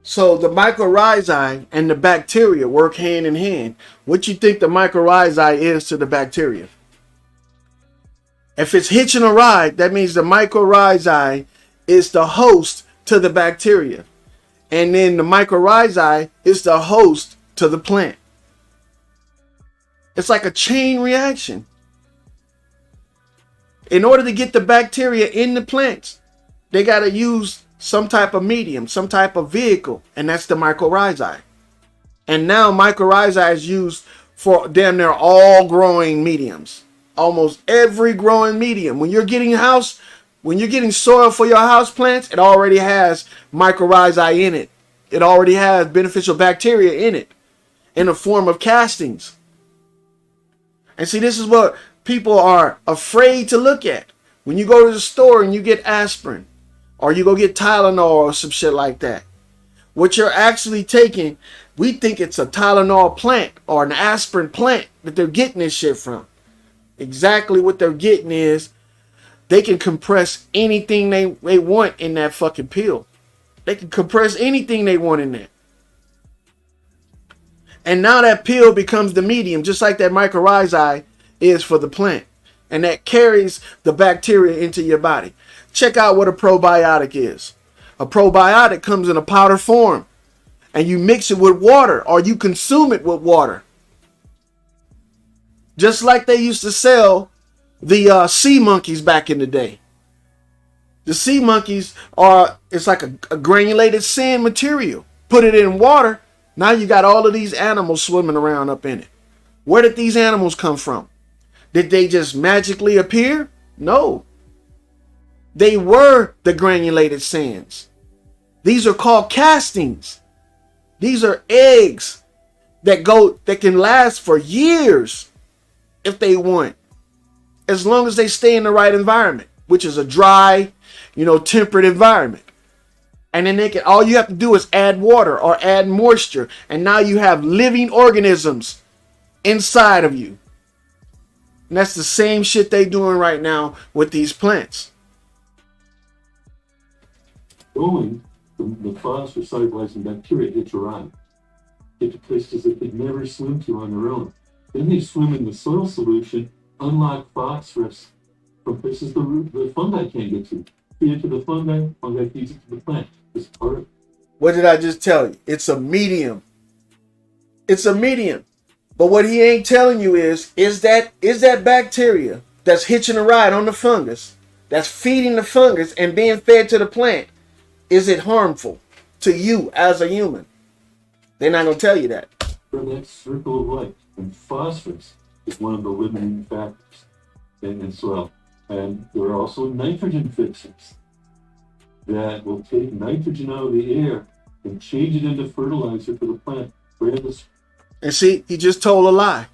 So the mycorrhizae and the bacteria work hand in hand. What you think the mycorrhizae is to the bacteria? If it's hitching a ride, that means the mycorrhizae is the host to the bacteria. And then the mycorrhizae is the host to the plant. It's like a chain reaction. In order to get the bacteria in the plants, they got to use some type of medium, some type of vehicle, and that's the mycorrhizae. And now mycorrhizae is used for damn near all growing mediums. Almost every growing medium. When you're getting soil for your house plants, it already has mycorrhizae in it. It already has beneficial bacteria in it in the form of castings. And see, this is what people are afraid to look at. When you go to the store and you get aspirin, or you go get Tylenol or some shit like that, what you're actually taking, we think it's a Tylenol plant or an aspirin plant that they're getting this shit from. Exactly what they're getting is they can compress anything they want in that fucking pill. They can compress anything they want in there. And now that pill becomes the medium, just like that mycorrhizae is for the plant. And that carries the bacteria into your body. Check out what a probiotic is. A probiotic comes in a powder form. And you mix it with water, or you consume it with water. Just like they used to sell the sea monkeys back in the day. The sea monkeys it's like a granulated sand material. Put it in water. Now you got all of these animals swimming around up in it. Where did these animals come from? Did they just magically appear? No. They were the granulated sands. These are called castings. These are eggs that can last for years if they want, as long as they stay in the right environment, which is a dry, temperate environment. And then all you have to do is add water or add moisture, and now you have living organisms inside of you. And that's the same shit they doing right now with these plants. Going from the phosphorus solubilizing bacteria hit your eye. Get to places that they'd never swim to on their own. Then they swim in the soil solution, unlock phosphorus from places the fungi can't get to. Feed it to the fungi feeds it to the plant. It's part of. What did I just tell you? It's a medium. It's a medium. But what he ain't telling you is that bacteria that's hitching a ride on the fungus, that's feeding the fungus and being fed to the plant, is it harmful to you as a human? They're not going to tell you that. From that circle of life. And phosphorus is one of the limiting factors in soil. And there are also nitrogen fixers that will take nitrogen out of the air and change it into fertilizer for the plant. And see, he just told a lie.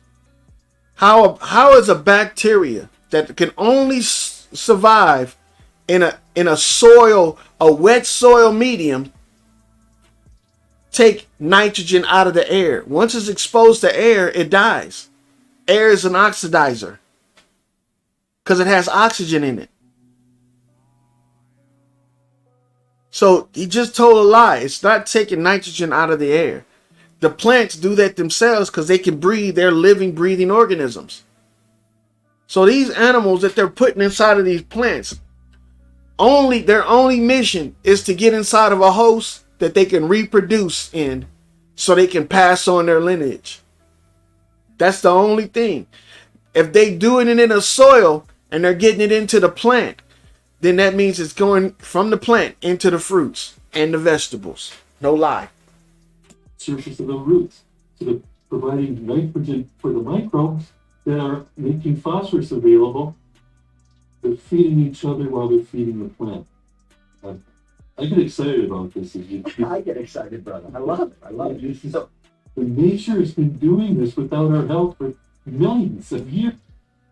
How is a bacteria that can only survive in a soil, a wet soil medium, take nitrogen out of the air? Once it's exposed to air, it dies. Air is an oxidizer because it has oxygen in it. So he just told a lie. It's not taking nitrogen out of the air. The plants do that themselves because they can breathe. They're living, breathing organisms. So these animals that they're putting inside of these plants, their only mission is to get inside of a host that they can reproduce in so they can pass on their lineage. That's the only thing. If they do it in a soil and they're getting it into the plant, then that means it's going from the plant into the fruits and the vegetables. No lie. Surface of the roots. So they're providing nitrogen for the microbes that are making phosphorus available. They're feeding each other while they're feeding the plant. I get excited about this. I get excited, brother. I love it. But nature has been doing this without our help for millions of years.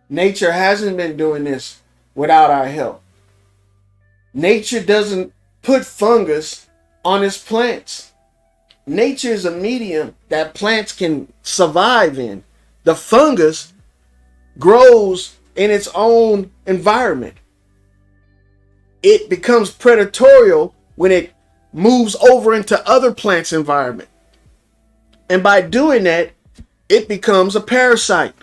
Nature hasn't been doing this without our help. Nature doesn't put fungus on its plants. Nature is a medium that plants can survive in. The fungus grows in its own environment. It becomes predatory when it moves over into other plants' environment. And by doing that, it becomes a parasite.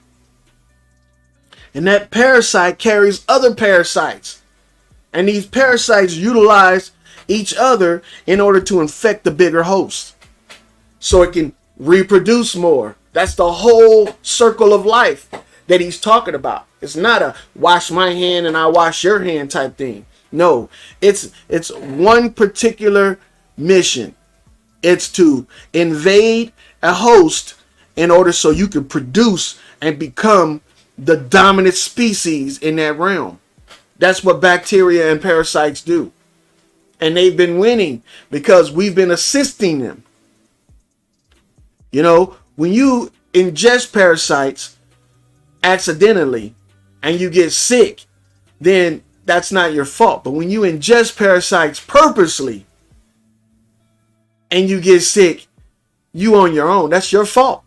And that parasite carries other parasites. And these parasites utilize each other in order to infect the bigger host, so it can reproduce more. That's the whole circle of life that he's talking about. It's not a wash my hand and I wash your hand type thing. No, it's one particular mission. It's to invade a host in order so you can produce and become the dominant species in that realm. That's what bacteria and parasites do. And they've been winning because we've been assisting them. You know, when you ingest parasites accidentally and you get sick, then that's not your fault. But when you ingest parasites purposely and you get sick, you on your own. That's your fault.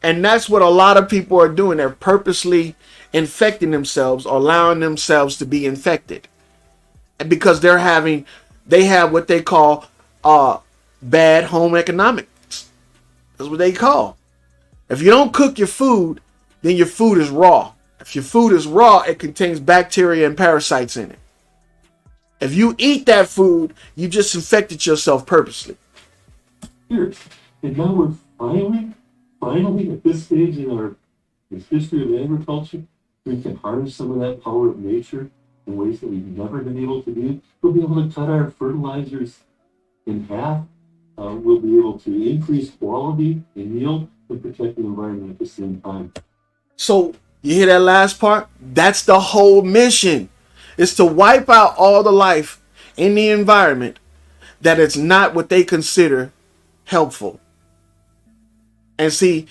And that's what a lot of people are doing. They're purposely infecting themselves or allowing themselves to be infected. And because they have what they call bad home economics. That's what they call. If you don't cook your food, then your food is raw. If your food is raw, it contains bacteria and parasites in it. If you eat that food, you just infected yourself purposely. Here, and now we're finally at this stage in our history of agriculture, we can harness some of that power of nature in ways that we've never been able to do. We'll be able to cut our fertilizers in half. We'll be able to increase quality and yield and protect the environment at the same time. So you hear that last part? That's the whole mission. Is to wipe out all the life in the environment that is not what they consider helpful. And see,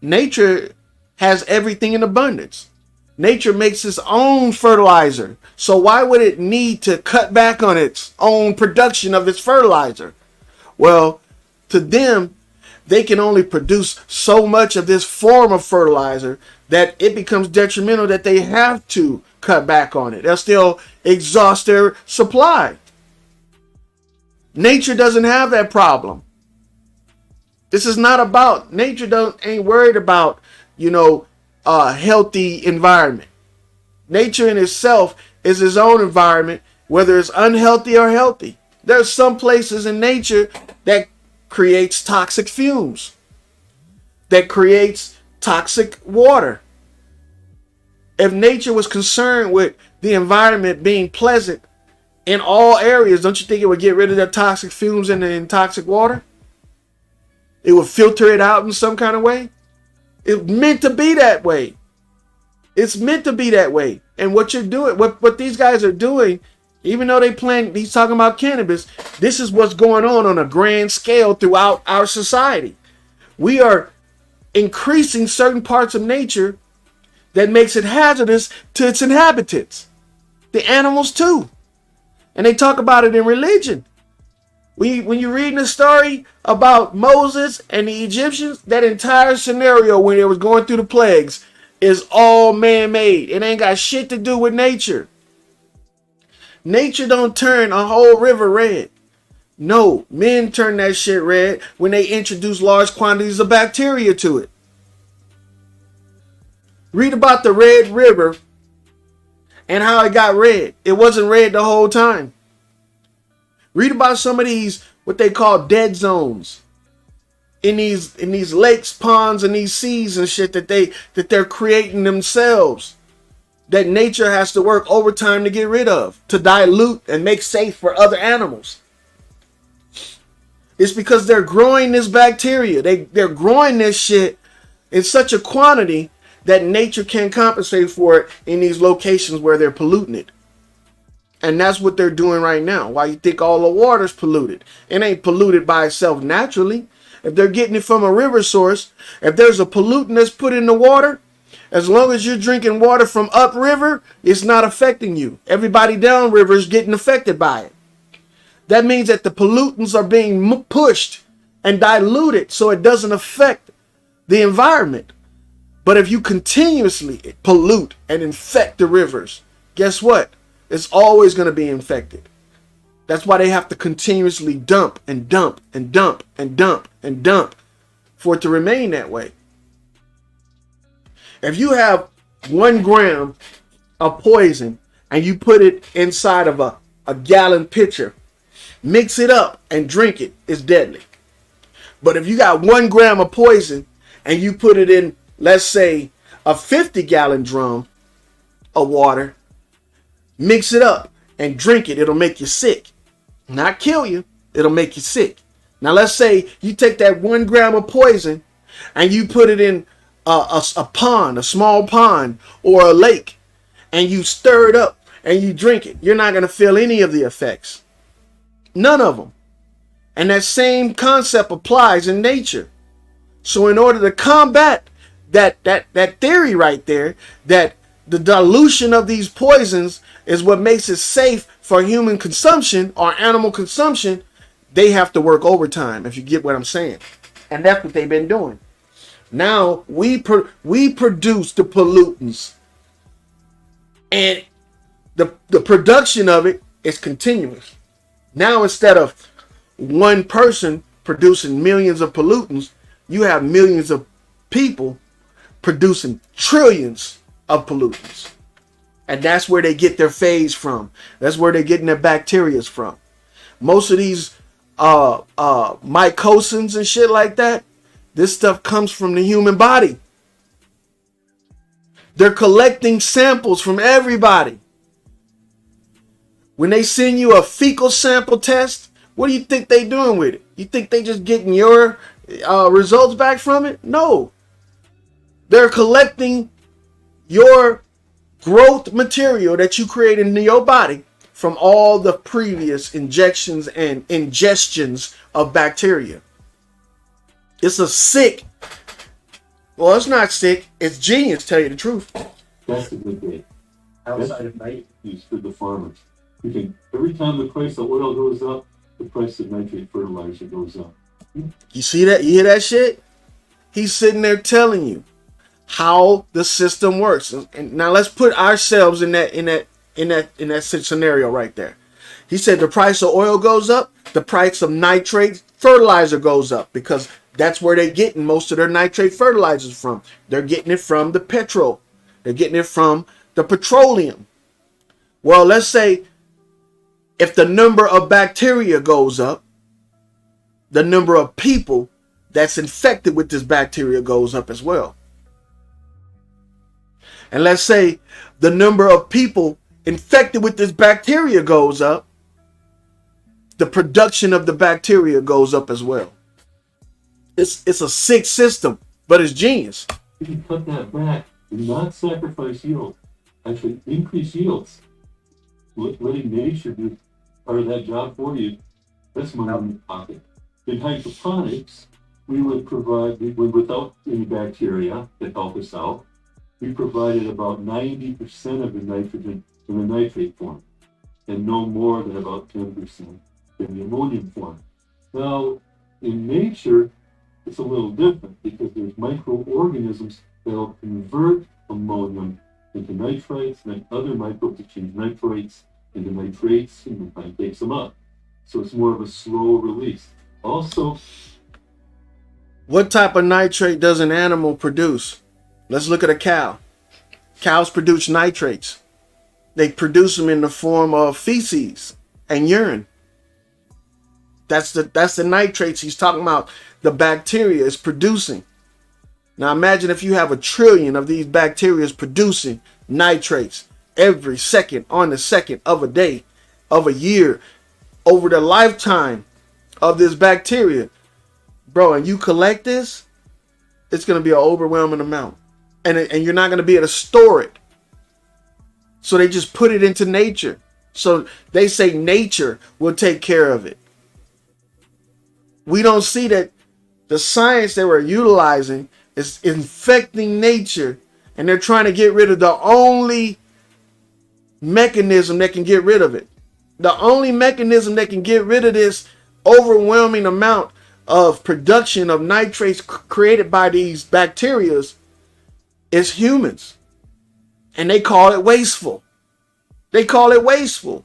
nature has everything in abundance. Nature makes its own fertilizer. So why would it need to cut back on its own production of its fertilizer? Well, to them, they can only produce so much of this form of fertilizer that it becomes detrimental that they have to cut back on it. They'll still exhaust their supply. Nature doesn't have that problem. This is not about, nature ain't worried about, a healthy environment. Nature in itself is its own environment, whether it's unhealthy or healthy. There's some places in nature that creates toxic fumes, that creates toxic water. If nature was concerned with the environment being pleasant in all areas, don't you think it would get rid of the toxic fumes and the toxic water? It would filter it out in some kind of way. It's meant to be that way. It's meant to be that way. And what you're doing, what these guys are doing, even though he's talking about cannabis, this is what's going on a grand scale throughout our society. We are increasing certain parts of nature that makes it hazardous to its inhabitants, the animals too. And they talk about it in religion. When you're reading the story about Moses and the Egyptians, that entire scenario when they was going through the plagues is all man-made. It ain't got shit to do with nature. Nature don't turn a whole river red. No, men turn that shit red when they introduce large quantities of bacteria to it. Read about the Red River and how it got red. It wasn't red the whole time. Read about some of these, what they call dead zones in these lakes, ponds, and these seas and shit that they're creating themselves, that nature has to work overtime to get rid of, to dilute and make safe for other animals. It's because they're growing this bacteria. They're growing this shit in such a quantity that nature can't compensate for it in these locations where they're polluting it. And that's what they're doing right now. Why you think all the water's polluted? It ain't polluted by itself naturally. if they're getting it from a river source, if there's a pollutant that's put in the water, as long as you're drinking water from upriver, it's not affecting you. Everybody downriver is getting affected by it. That means that the pollutants are being pushed and diluted so it doesn't affect the environment. But if you continuously pollute and infect the rivers, guess what? It's always going to be infected. That's why they have to continuously dump and dump and dump and dump and dump for it to remain that way. If you have 1 gram of poison and you put it inside of a gallon pitcher, mix it up and drink it, it's deadly. But if you got 1 gram of poison and you put it in, let's say, a 50-gallon drum of water, mix it up and drink it, it'll make you sick. Not kill you, it'll make you sick. Now let's say you take that 1 gram of poison and you put it in a pond, a small pond or a lake, and you stir it up and you drink it. You're not going to feel any of the effects. None of them. And that same concept applies in nature. So in order to combat that theory right there, that the dilution of these poisons is what makes it safe for human consumption or animal consumption, they have to work overtime, if you get what I'm saying. And that's what they've been doing. Now we produce the pollutants, and the production of it is continuous. Now instead of one person producing millions of pollutants, you have millions of people producing trillions of pollutants. And that's where they get their phage from. That's where they're getting their bacteria from. Most of these mycosins and shit like that, this stuff comes from the human body. They're collecting samples from everybody. When they send you a fecal sample test, what do you think they doing with it? You think they just getting your results back from it? No. They're collecting your growth material that you create in your body from all the previous injections and ingestions of bacteria. It's a sick, well, it's not sick, it's genius, tell you the truth. That's a good day. Outside of night, Use for the farmers. Because every time the price of oil goes up, the price of nitrate fertilizer goes up. You see that? You hear that shit? He's sitting there telling you how the system works. And now let's put ourselves in that scenario right there. He said the price of oil goes up, the price of nitrate fertilizer goes up, because that's where they're getting most of their nitrate fertilizers from. They're getting it from the petrol. They're getting it from the petroleum. Well, let's say if the number of bacteria goes up, the number of people that's infected with this bacteria goes up as well. And let's say the number of people infected with this bacteria goes up, the production of the bacteria goes up as well. It's a sick system, but it's genius. If you cut that back, do not sacrifice yield. Actually, increase yields. Letting nature do part of that job for you. That's money in your pocket. In hydroponics, we would provide, without any bacteria that help us out, we provided about 90% of the nitrogen in the nitrate form, and no more than about 10% in the ammonium form. Now, in nature, it's a little different because there's microorganisms that will convert ammonium into nitrites, and then other microbes that change nitrates into nitrates, and the plant takes them up. So it's more of a slow release. Also, what type of nitrate does an animal produce? Let's look at a cow. Cows produce nitrates. They produce them in the form of feces and urine. That's the nitrates he's talking about. The bacteria is producing. Now imagine if you have 1 trillion of these bacteria producing nitrates every second on the second of a day, of a year, over the lifetime of this bacteria. Bro, and you collect this, it's going to be an overwhelming amount. And you're not going to be able to store it. So they just put it into nature. So they say nature will take care of it. We don't see that the science they were utilizing is infecting nature, and they're trying to get rid of the only mechanism that can get rid of it. The only mechanism that can get rid of this overwhelming amount of production of nitrates created by these bacteria is humans. And they call it wasteful. They call it wasteful.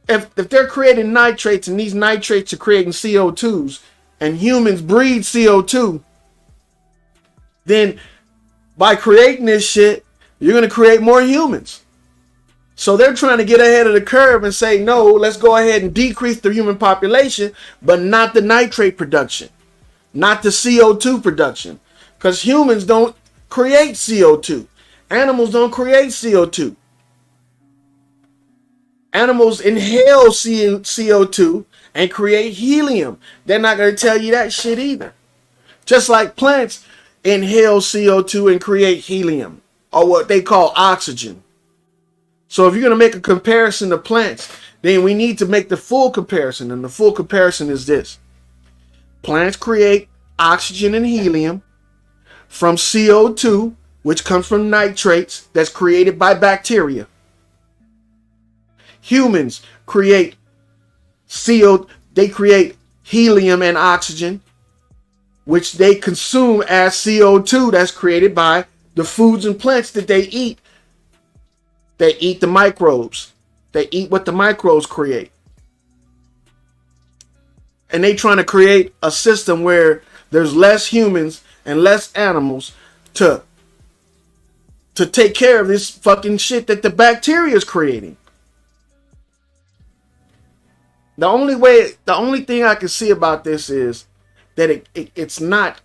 If they're creating nitrates and these nitrates are creating CO2s and humans breathe CO2, then by creating this shit, you're going to create more humans. So they're trying to get ahead of the curve and say, no, let's go ahead and decrease the human population, but not the nitrate production, not the CO2 production, because humans don't create CO2. Animals don't create CO2. Animals inhale CO2 and create helium. They're not going to tell you that shit either. Just like plants inhale CO2 and create helium, or what they call oxygen. So if you're going to make a comparison to plants, then we need to make the full comparison. And the full comparison is this. Plants create oxygen and helium from CO2, which comes from nitrates that's created by bacteria. Humans create they create helium and oxygen, which they consume as CO2 that's created by the foods and plants that they eat. They eat the microbes. They eat what the microbes create. And they trying to create a system where there's less humans and less animals to take care of this fucking shit that the bacteria is creating. The only thing I can see about this is that it's not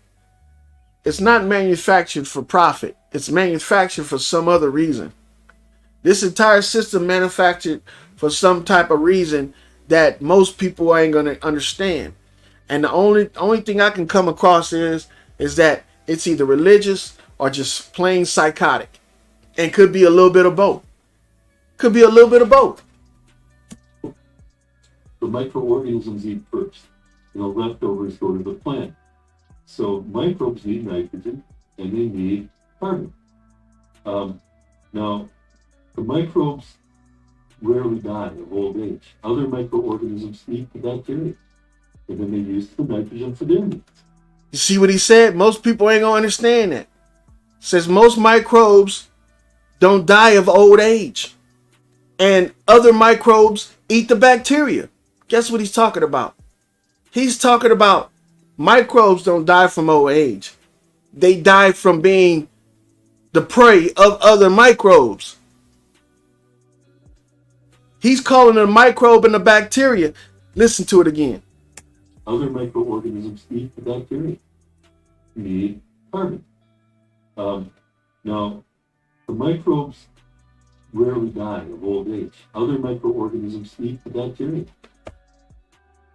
manufactured for profit. It's manufactured for some other reason. This entire system manufactured for some type of reason that most people ain't gonna understand. And the only thing I can come across is that it's either religious or just plain psychotic. And could be a little bit of both. Could be a little bit of both. The microorganisms eat first. And the leftovers go to the plant. So microbes need nitrogen and they need carbon. Now, the microbes rarely die of old age. Other microorganisms eat the bacteria. And then they use the nitrogen for their needs. You see what he said? Most people ain't gonna understand that. Says most microbes don't die of old age. And other microbes eat the bacteria. Guess what he's talking about? He's talking about microbes don't die from old age. They die from being the prey of other microbes. He's calling a microbe and a bacteria. Listen to it again. Other microorganisms eat the bacteria. Need carbon. Now, the microbes rarely die of old age. Other microorganisms eat the bacteria.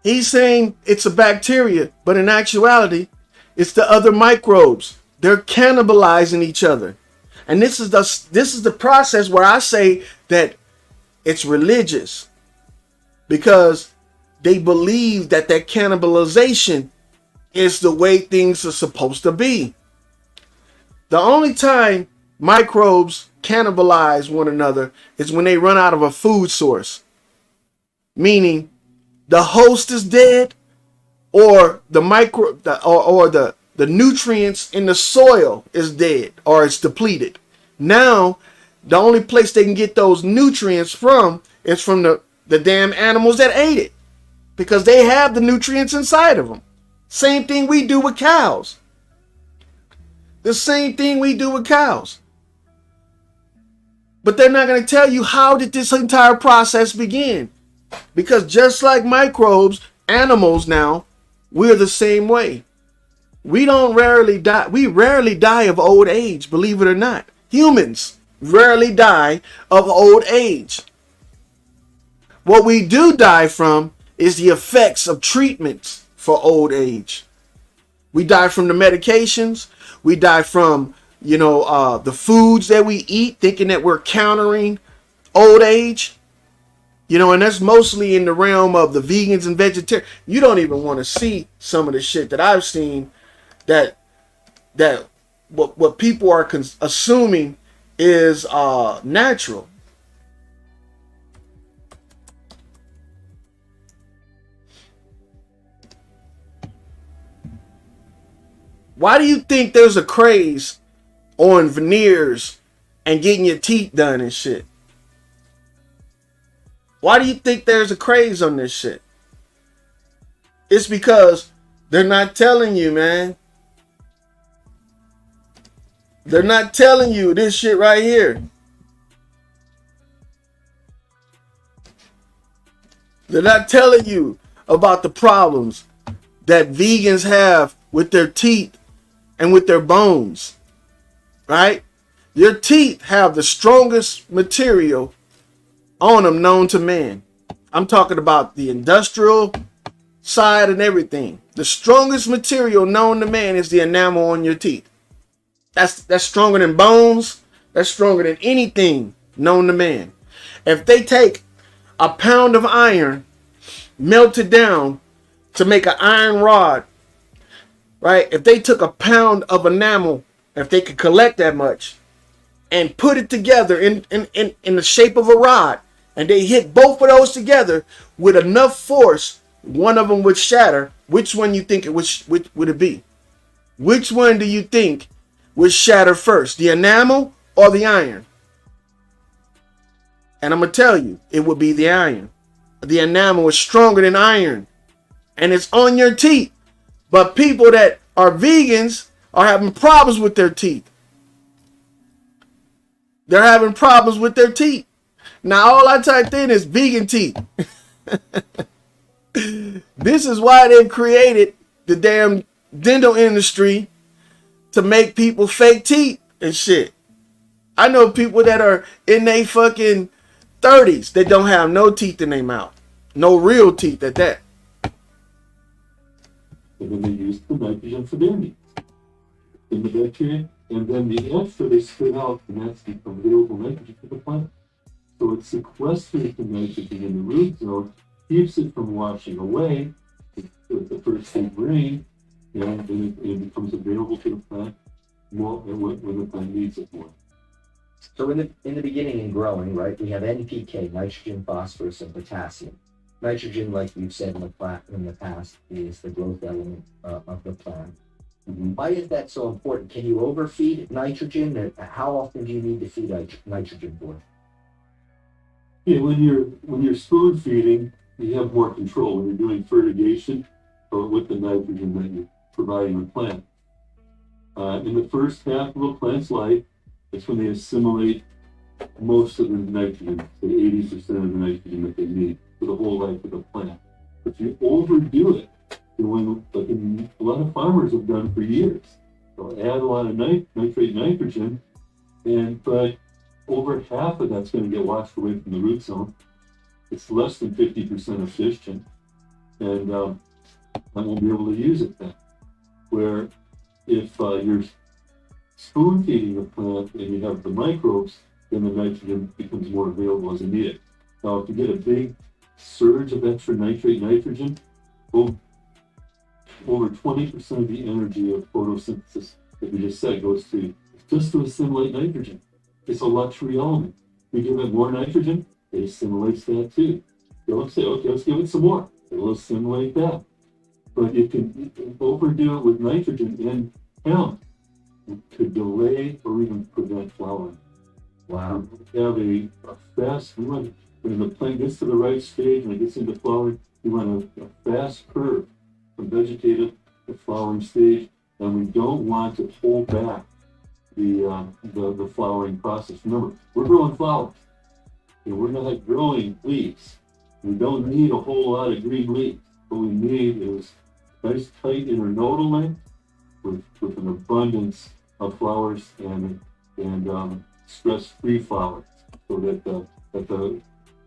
He's saying it's a bacteria, but in actuality, it's the other microbes. They're cannibalizing each other. And this is the process where I say that it's religious, because they believe that cannibalization is the way things are supposed to be. The only time microbes cannibalize one another is when they run out of a food source. Meaning the host is dead, or the nutrients in the soil is dead or it's depleted. Now, the only place they can get those nutrients from is from the damn animals that ate it, because they have the nutrients inside of them. Same thing we do with cows. The same thing we do with cows. But they're not going to tell you how did this entire process begin. Because just like microbes, animals now, we're the same way. We rarely die of old age, believe it or not. Humans rarely die of old age. What we do die from is the effects of treatments for old age. We die from the medications. We die from, the foods that we eat, thinking that we're countering old age. You know, and that's mostly in the realm of the vegans and vegetarians. You don't even want to see some of the shit that I've seen that what people are assuming is natural. Why do you think there's a craze on veneers and getting your teeth done and shit? Why do you think there's a craze on this shit? It's because they're not telling you, man. They're not telling you this shit right here. They're not telling you about the problems that vegans have with their teeth and with their bones, right? Your teeth have the strongest material on them known to man. I'm talking about the industrial side and everything. The strongest material known to man is the enamel on your teeth. That's stronger than bones. That's stronger than anything known to man. If they take a pound of iron, melt it down to make an iron rod, right? If they took a pound of enamel, if they could collect that much and put it together in the shape of a rod, and they hit both of those together with enough force, one of them would shatter. Which one you think which would it be? Which one do you think would shatter first, the enamel or the iron? And I'm going to tell you, it would be the iron. The enamel is stronger than iron, and it's on your teeth. But people that are vegans are having problems with their teeth. They're having problems with their teeth. Now, all I typed in is vegan teeth. This is why they've created the damn dental industry to make people fake teeth and shit. I know people that are in their fucking 30s that don't have no teeth in their mouth. No real teeth at that. And then they use the nitrogen for their needs in the bacteria, and then the extra they spit out, and that's the available nitrogen for the plant. So it sequesters the nitrogen in the root zone, keeps it from washing away with the first big rain, and then it becomes available to the plant more when the plant needs it more. So in the beginning in growing, right, we have NPK, nitrogen, phosphorus, and potassium. Nitrogen, like we've said in the past, is the growth element of the plant. Mm-hmm. Why is that so important? Can you overfeed nitrogen? Or how often do you need to feed nitrogen for? Yeah, when you're spoon feeding, you have more control. When you're doing fertigation or with the nitrogen that you're providing the plant. In the first half of a plant's life, that's when they assimilate most of the nitrogen, say 80% of the nitrogen that they need for the whole life of the plant. If you overdo it, like a lot of farmers have done for years, they'll add a lot of nitrate nitrogen, but over half of that's going to get washed away from the root zone. It's less than 50% efficient, and I won't be able to use it then. Where if you're spoon feeding the plant and you have the microbes, then the nitrogen becomes more available as needed. Now, if you get a big surge of extra nitrate nitrogen, over 20% of the energy of photosynthesis that we just said goes to just to assimilate nitrogen. It's a luxury element. We give it more nitrogen, it assimilates that too. Don't say, okay, let's give it some more. It'll assimilate that. But you can overdo it with nitrogen and hemp. It could delay or even prevent flowering. Wow. We have a fast, when the plant gets to the right stage and it gets into flowering, we want a fast curve from vegetative to flowering stage, and we don't want to hold back the flowering process. Remember, we're growing flowers, and we're not growing leaves. We don't need a whole lot of green leaves. What we need is nice tight internodal length with an abundance of flowers and stress-free flowers, so that the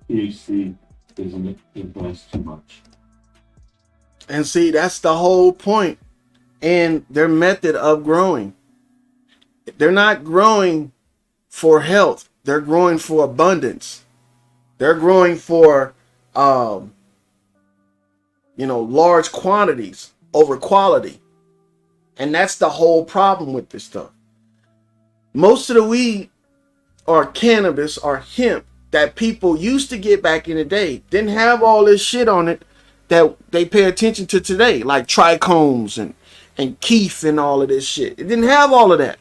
THC isn't enhanced too much. And see, that's the whole point in their method of growing. They're not growing for health. They're growing for abundance. They're growing for, large quantities over quality. And that's the whole problem with this stuff. Most of the weed or cannabis or hemp that people used to get back in the day didn't have all this shit on it that they pay attention to today, like trichomes and keef and all of this shit. It didn't have all of that.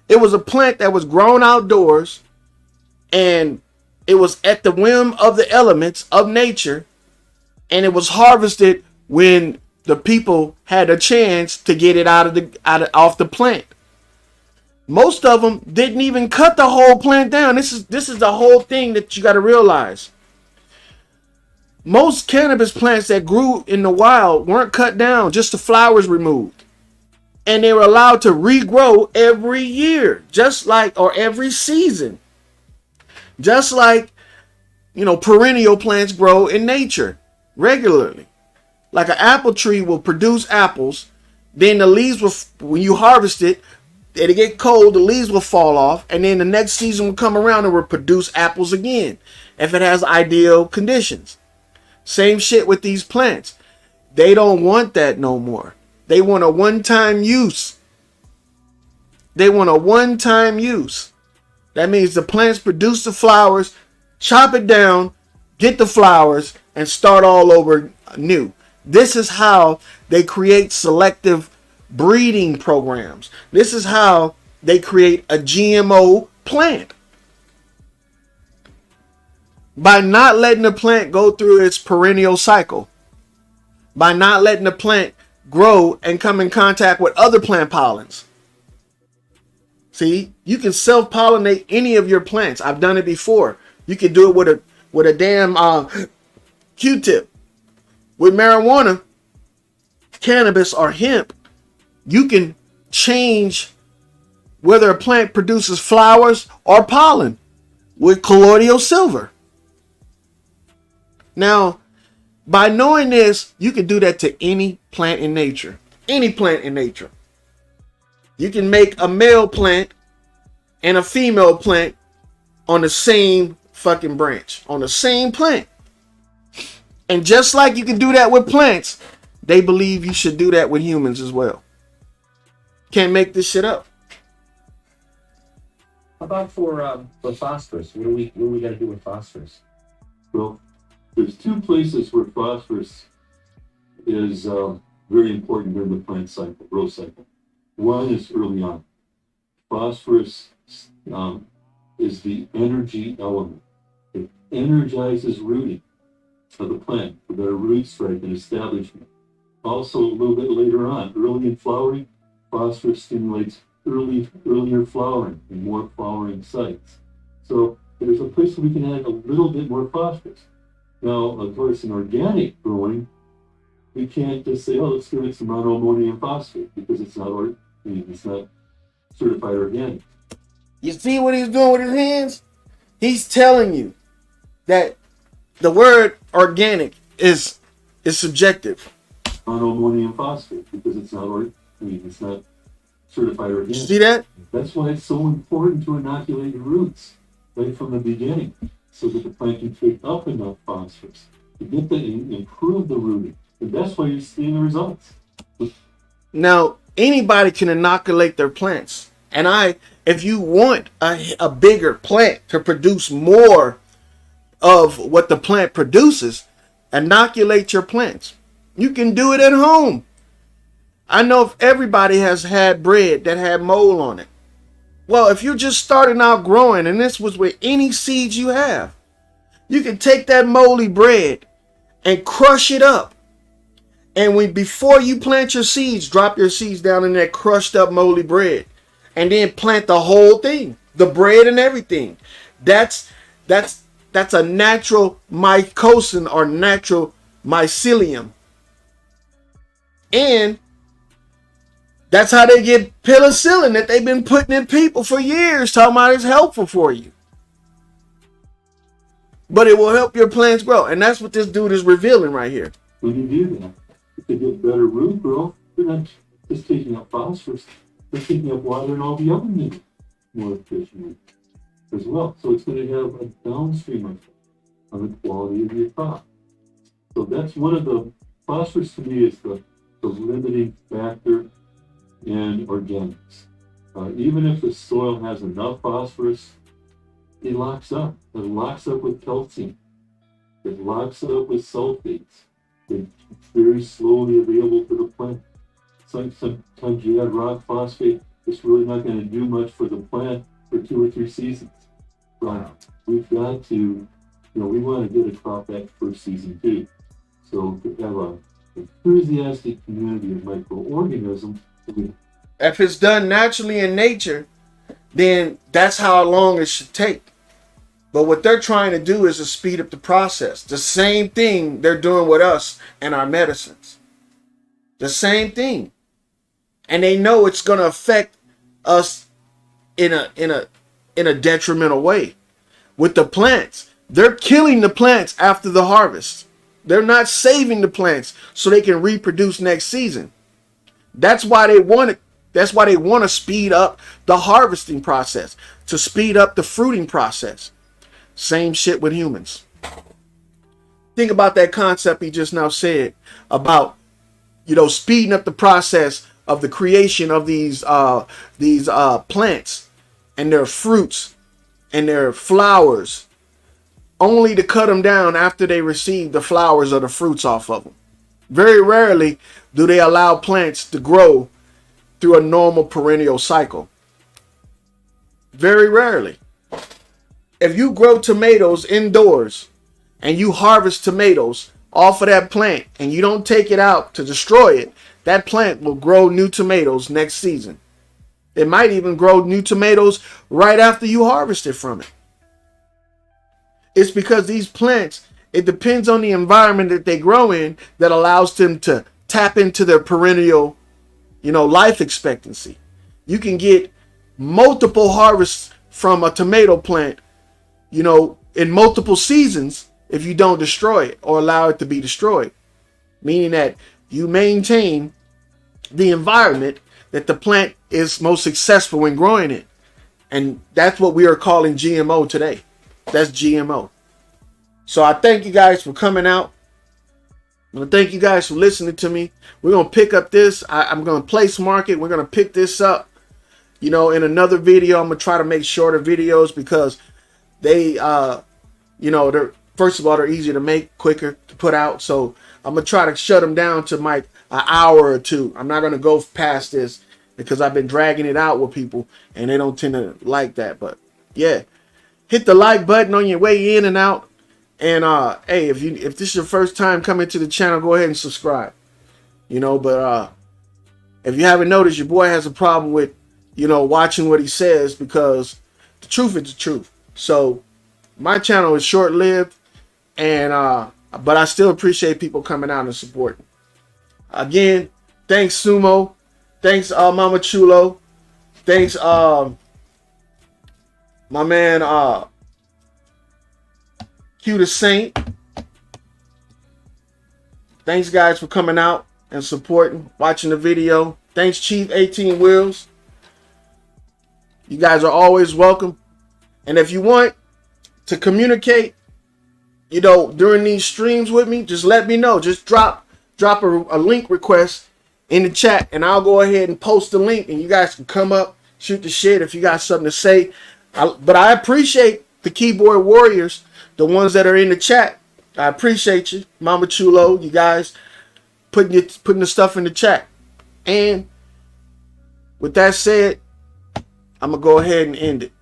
It was a plant that was grown outdoors, and it was at the whim of the elements of nature, and it was harvested when the people had a chance to get it off the plant. Most of them didn't even cut the whole plant down. This is the whole thing that you got to realize. Most cannabis plants that grew in the wild weren't cut down, just the flowers removed. And they were allowed to regrow every year, or every season. Just like, perennial plants grow in nature regularly. Like an apple tree will produce apples, then the leaves when you harvest it, it'll get cold, the leaves will fall off, and then the next season will come around and will produce apples again, if it has ideal conditions. Same shit with these plants. They don't want that no more. They want a one-time use. That means the plants produce the flowers, chop it down, get the flowers, and start all over new. This is how they create selective breeding programs. This is how they create a GMO plant. By not letting the plant go through its perennial cycle. By not letting the plant grow and come in contact with other plant pollens. See, you can self-pollinate any of your plants. I've done it before. You can do it with a damn Q-tip. With marijuana, cannabis, or hemp, you can change whether a plant produces flowers or pollen with colloidal silver. Now, by knowing this, you can do that to any plant in nature. Any plant in nature. You can make a male plant and a female plant on the same fucking branch. On the same plant. And just like you can do that with plants, they believe you should do that with humans as well. Can't make this shit up. How about for phosphorus? What do we got to do with phosphorus? Well, there's two places where phosphorus is very important during the plant cycle, growth cycle. One is early on. Phosphorus is the energy element. It energizes rooting of the plant for their root strike and establishment. Also, a little bit later on, early in flowering, phosphorus stimulates earlier flowering and more flowering sites. So there's a place where we can add a little bit more phosphorus. Now, of course, in organic growing, we can't just say, let's give it some monoammonium phosphate because it's not certified organic. You see what he's doing with his hands? He's telling you that the word organic is subjective. Monoammonium phosphate because it's not certified organic. You see that? That's why it's so important to inoculate your roots right from the beginning, so that the plant can take up enough phosphorus to get improve the rooting. And that's why you're seeing the results. Now, anybody can inoculate their plants. And if you want a bigger plant to produce more of what the plant produces, inoculate your plants. You can do it at home. I know if everybody has had bread that had mold on it. Well, if you're just starting out growing, and this was with any seeds you have, you can take that moldy bread and crush it up. And before you plant your seeds, drop your seeds down in that crushed up moldy bread. And then plant the whole thing, the bread and everything. That's a natural mycosin or natural mycelium. And that's how they get penicillin that they've been putting in people for years, talking about it's helpful for you. But it will help your plants grow. And that's what this dude is revealing right here. When you do that, to get better root growth, you're not just taking up phosphorus, they're taking up water and all the other minerals more efficiently as well. So it's going to have a downstream effect. on the quality of your crop. So that's one of the, phosphorus to me is the limiting factor in organics. Even if the soil has enough phosphorus, it locks up. It locks up with calcium. It locks up with sulfates. It's very slowly available to the plant. Sometimes you add rock phosphate, it's really not going to do much for the plant for 2 or 3 seasons. But we've got to, we want to get a crop that first season too. So to have an enthusiastic community of microorganisms, If it's done naturally in nature, then that's how long it should take. But what they're trying to do is to speed up the process. The same thing they're doing with us and our medicines. The same thing. And they know it's going to affect us in a detrimental way. With the plants, they're killing the plants after the harvest. They're not saving the plants so they can reproduce next season. That's why they want it. That's why they want to speed up the harvesting process, to speed up the fruiting process. Same shit with humans. Think about that concept he just now said about, speeding up the process of the creation of these plants and their fruits and their flowers, only to cut them down after they receive the flowers or the fruits off of them. Very rarely do they allow plants to grow through a normal perennial cycle. Very rarely. If you grow tomatoes indoors and you harvest tomatoes off of that plant and you don't take it out to destroy it, that plant will grow new tomatoes next season. It might even grow new tomatoes right after you harvest it from it. It's because these plants, it depends on the environment that they grow in that allows them to tap into their perennial, life expectancy. You can get multiple harvests from a tomato plant, in multiple seasons if you don't destroy it or allow it to be destroyed. Meaning that you maintain the environment that the plant is most successful in growing in. And that's what we are calling GMO today. That's GMO. So I thank you guys for coming out. I thank you guys for listening to me. We're going to pick up this. I'm going to place market. We're going to pick this up, in another video. I'm going to try to make shorter videos because they, they're, first of all, they're easier to make, quicker to put out. So I'm going to try to shut them down to an hour or 2. I'm not going to go past this because I've been dragging it out with people and they don't tend to like that. But yeah, hit the like button on your way in and out. And hey, if this is your first time coming to the channel, go ahead and subscribe. But if you haven't noticed, your boy has a problem with, watching what he says because the truth is the truth. So my channel is short-lived, and but I still appreciate people coming out and supporting. Again, thanks Sumo, thanks Mama Chulo, thanks my man Q the Saint. Thanks guys for coming out and supporting, watching the video. Thanks Chief 18 Wheels. You guys are always welcome. And if you want to communicate, during these streams with me, just let me know. Just drop a link request in the chat and I'll go ahead and post the link and you guys can come up, shoot the shit if you got something to say. But I appreciate the keyboard warriors, the ones that are in the chat. I appreciate you, Mama Chulo, you guys putting the stuff in the chat. And with that said, I'm going to go ahead and end it.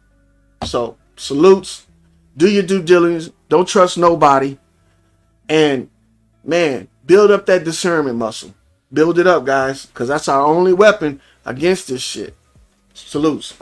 So, salutes. Do your due diligence. Don't trust nobody. And, man, build up that discernment muscle. Build it up, guys, because that's our only weapon against this shit. Salutes.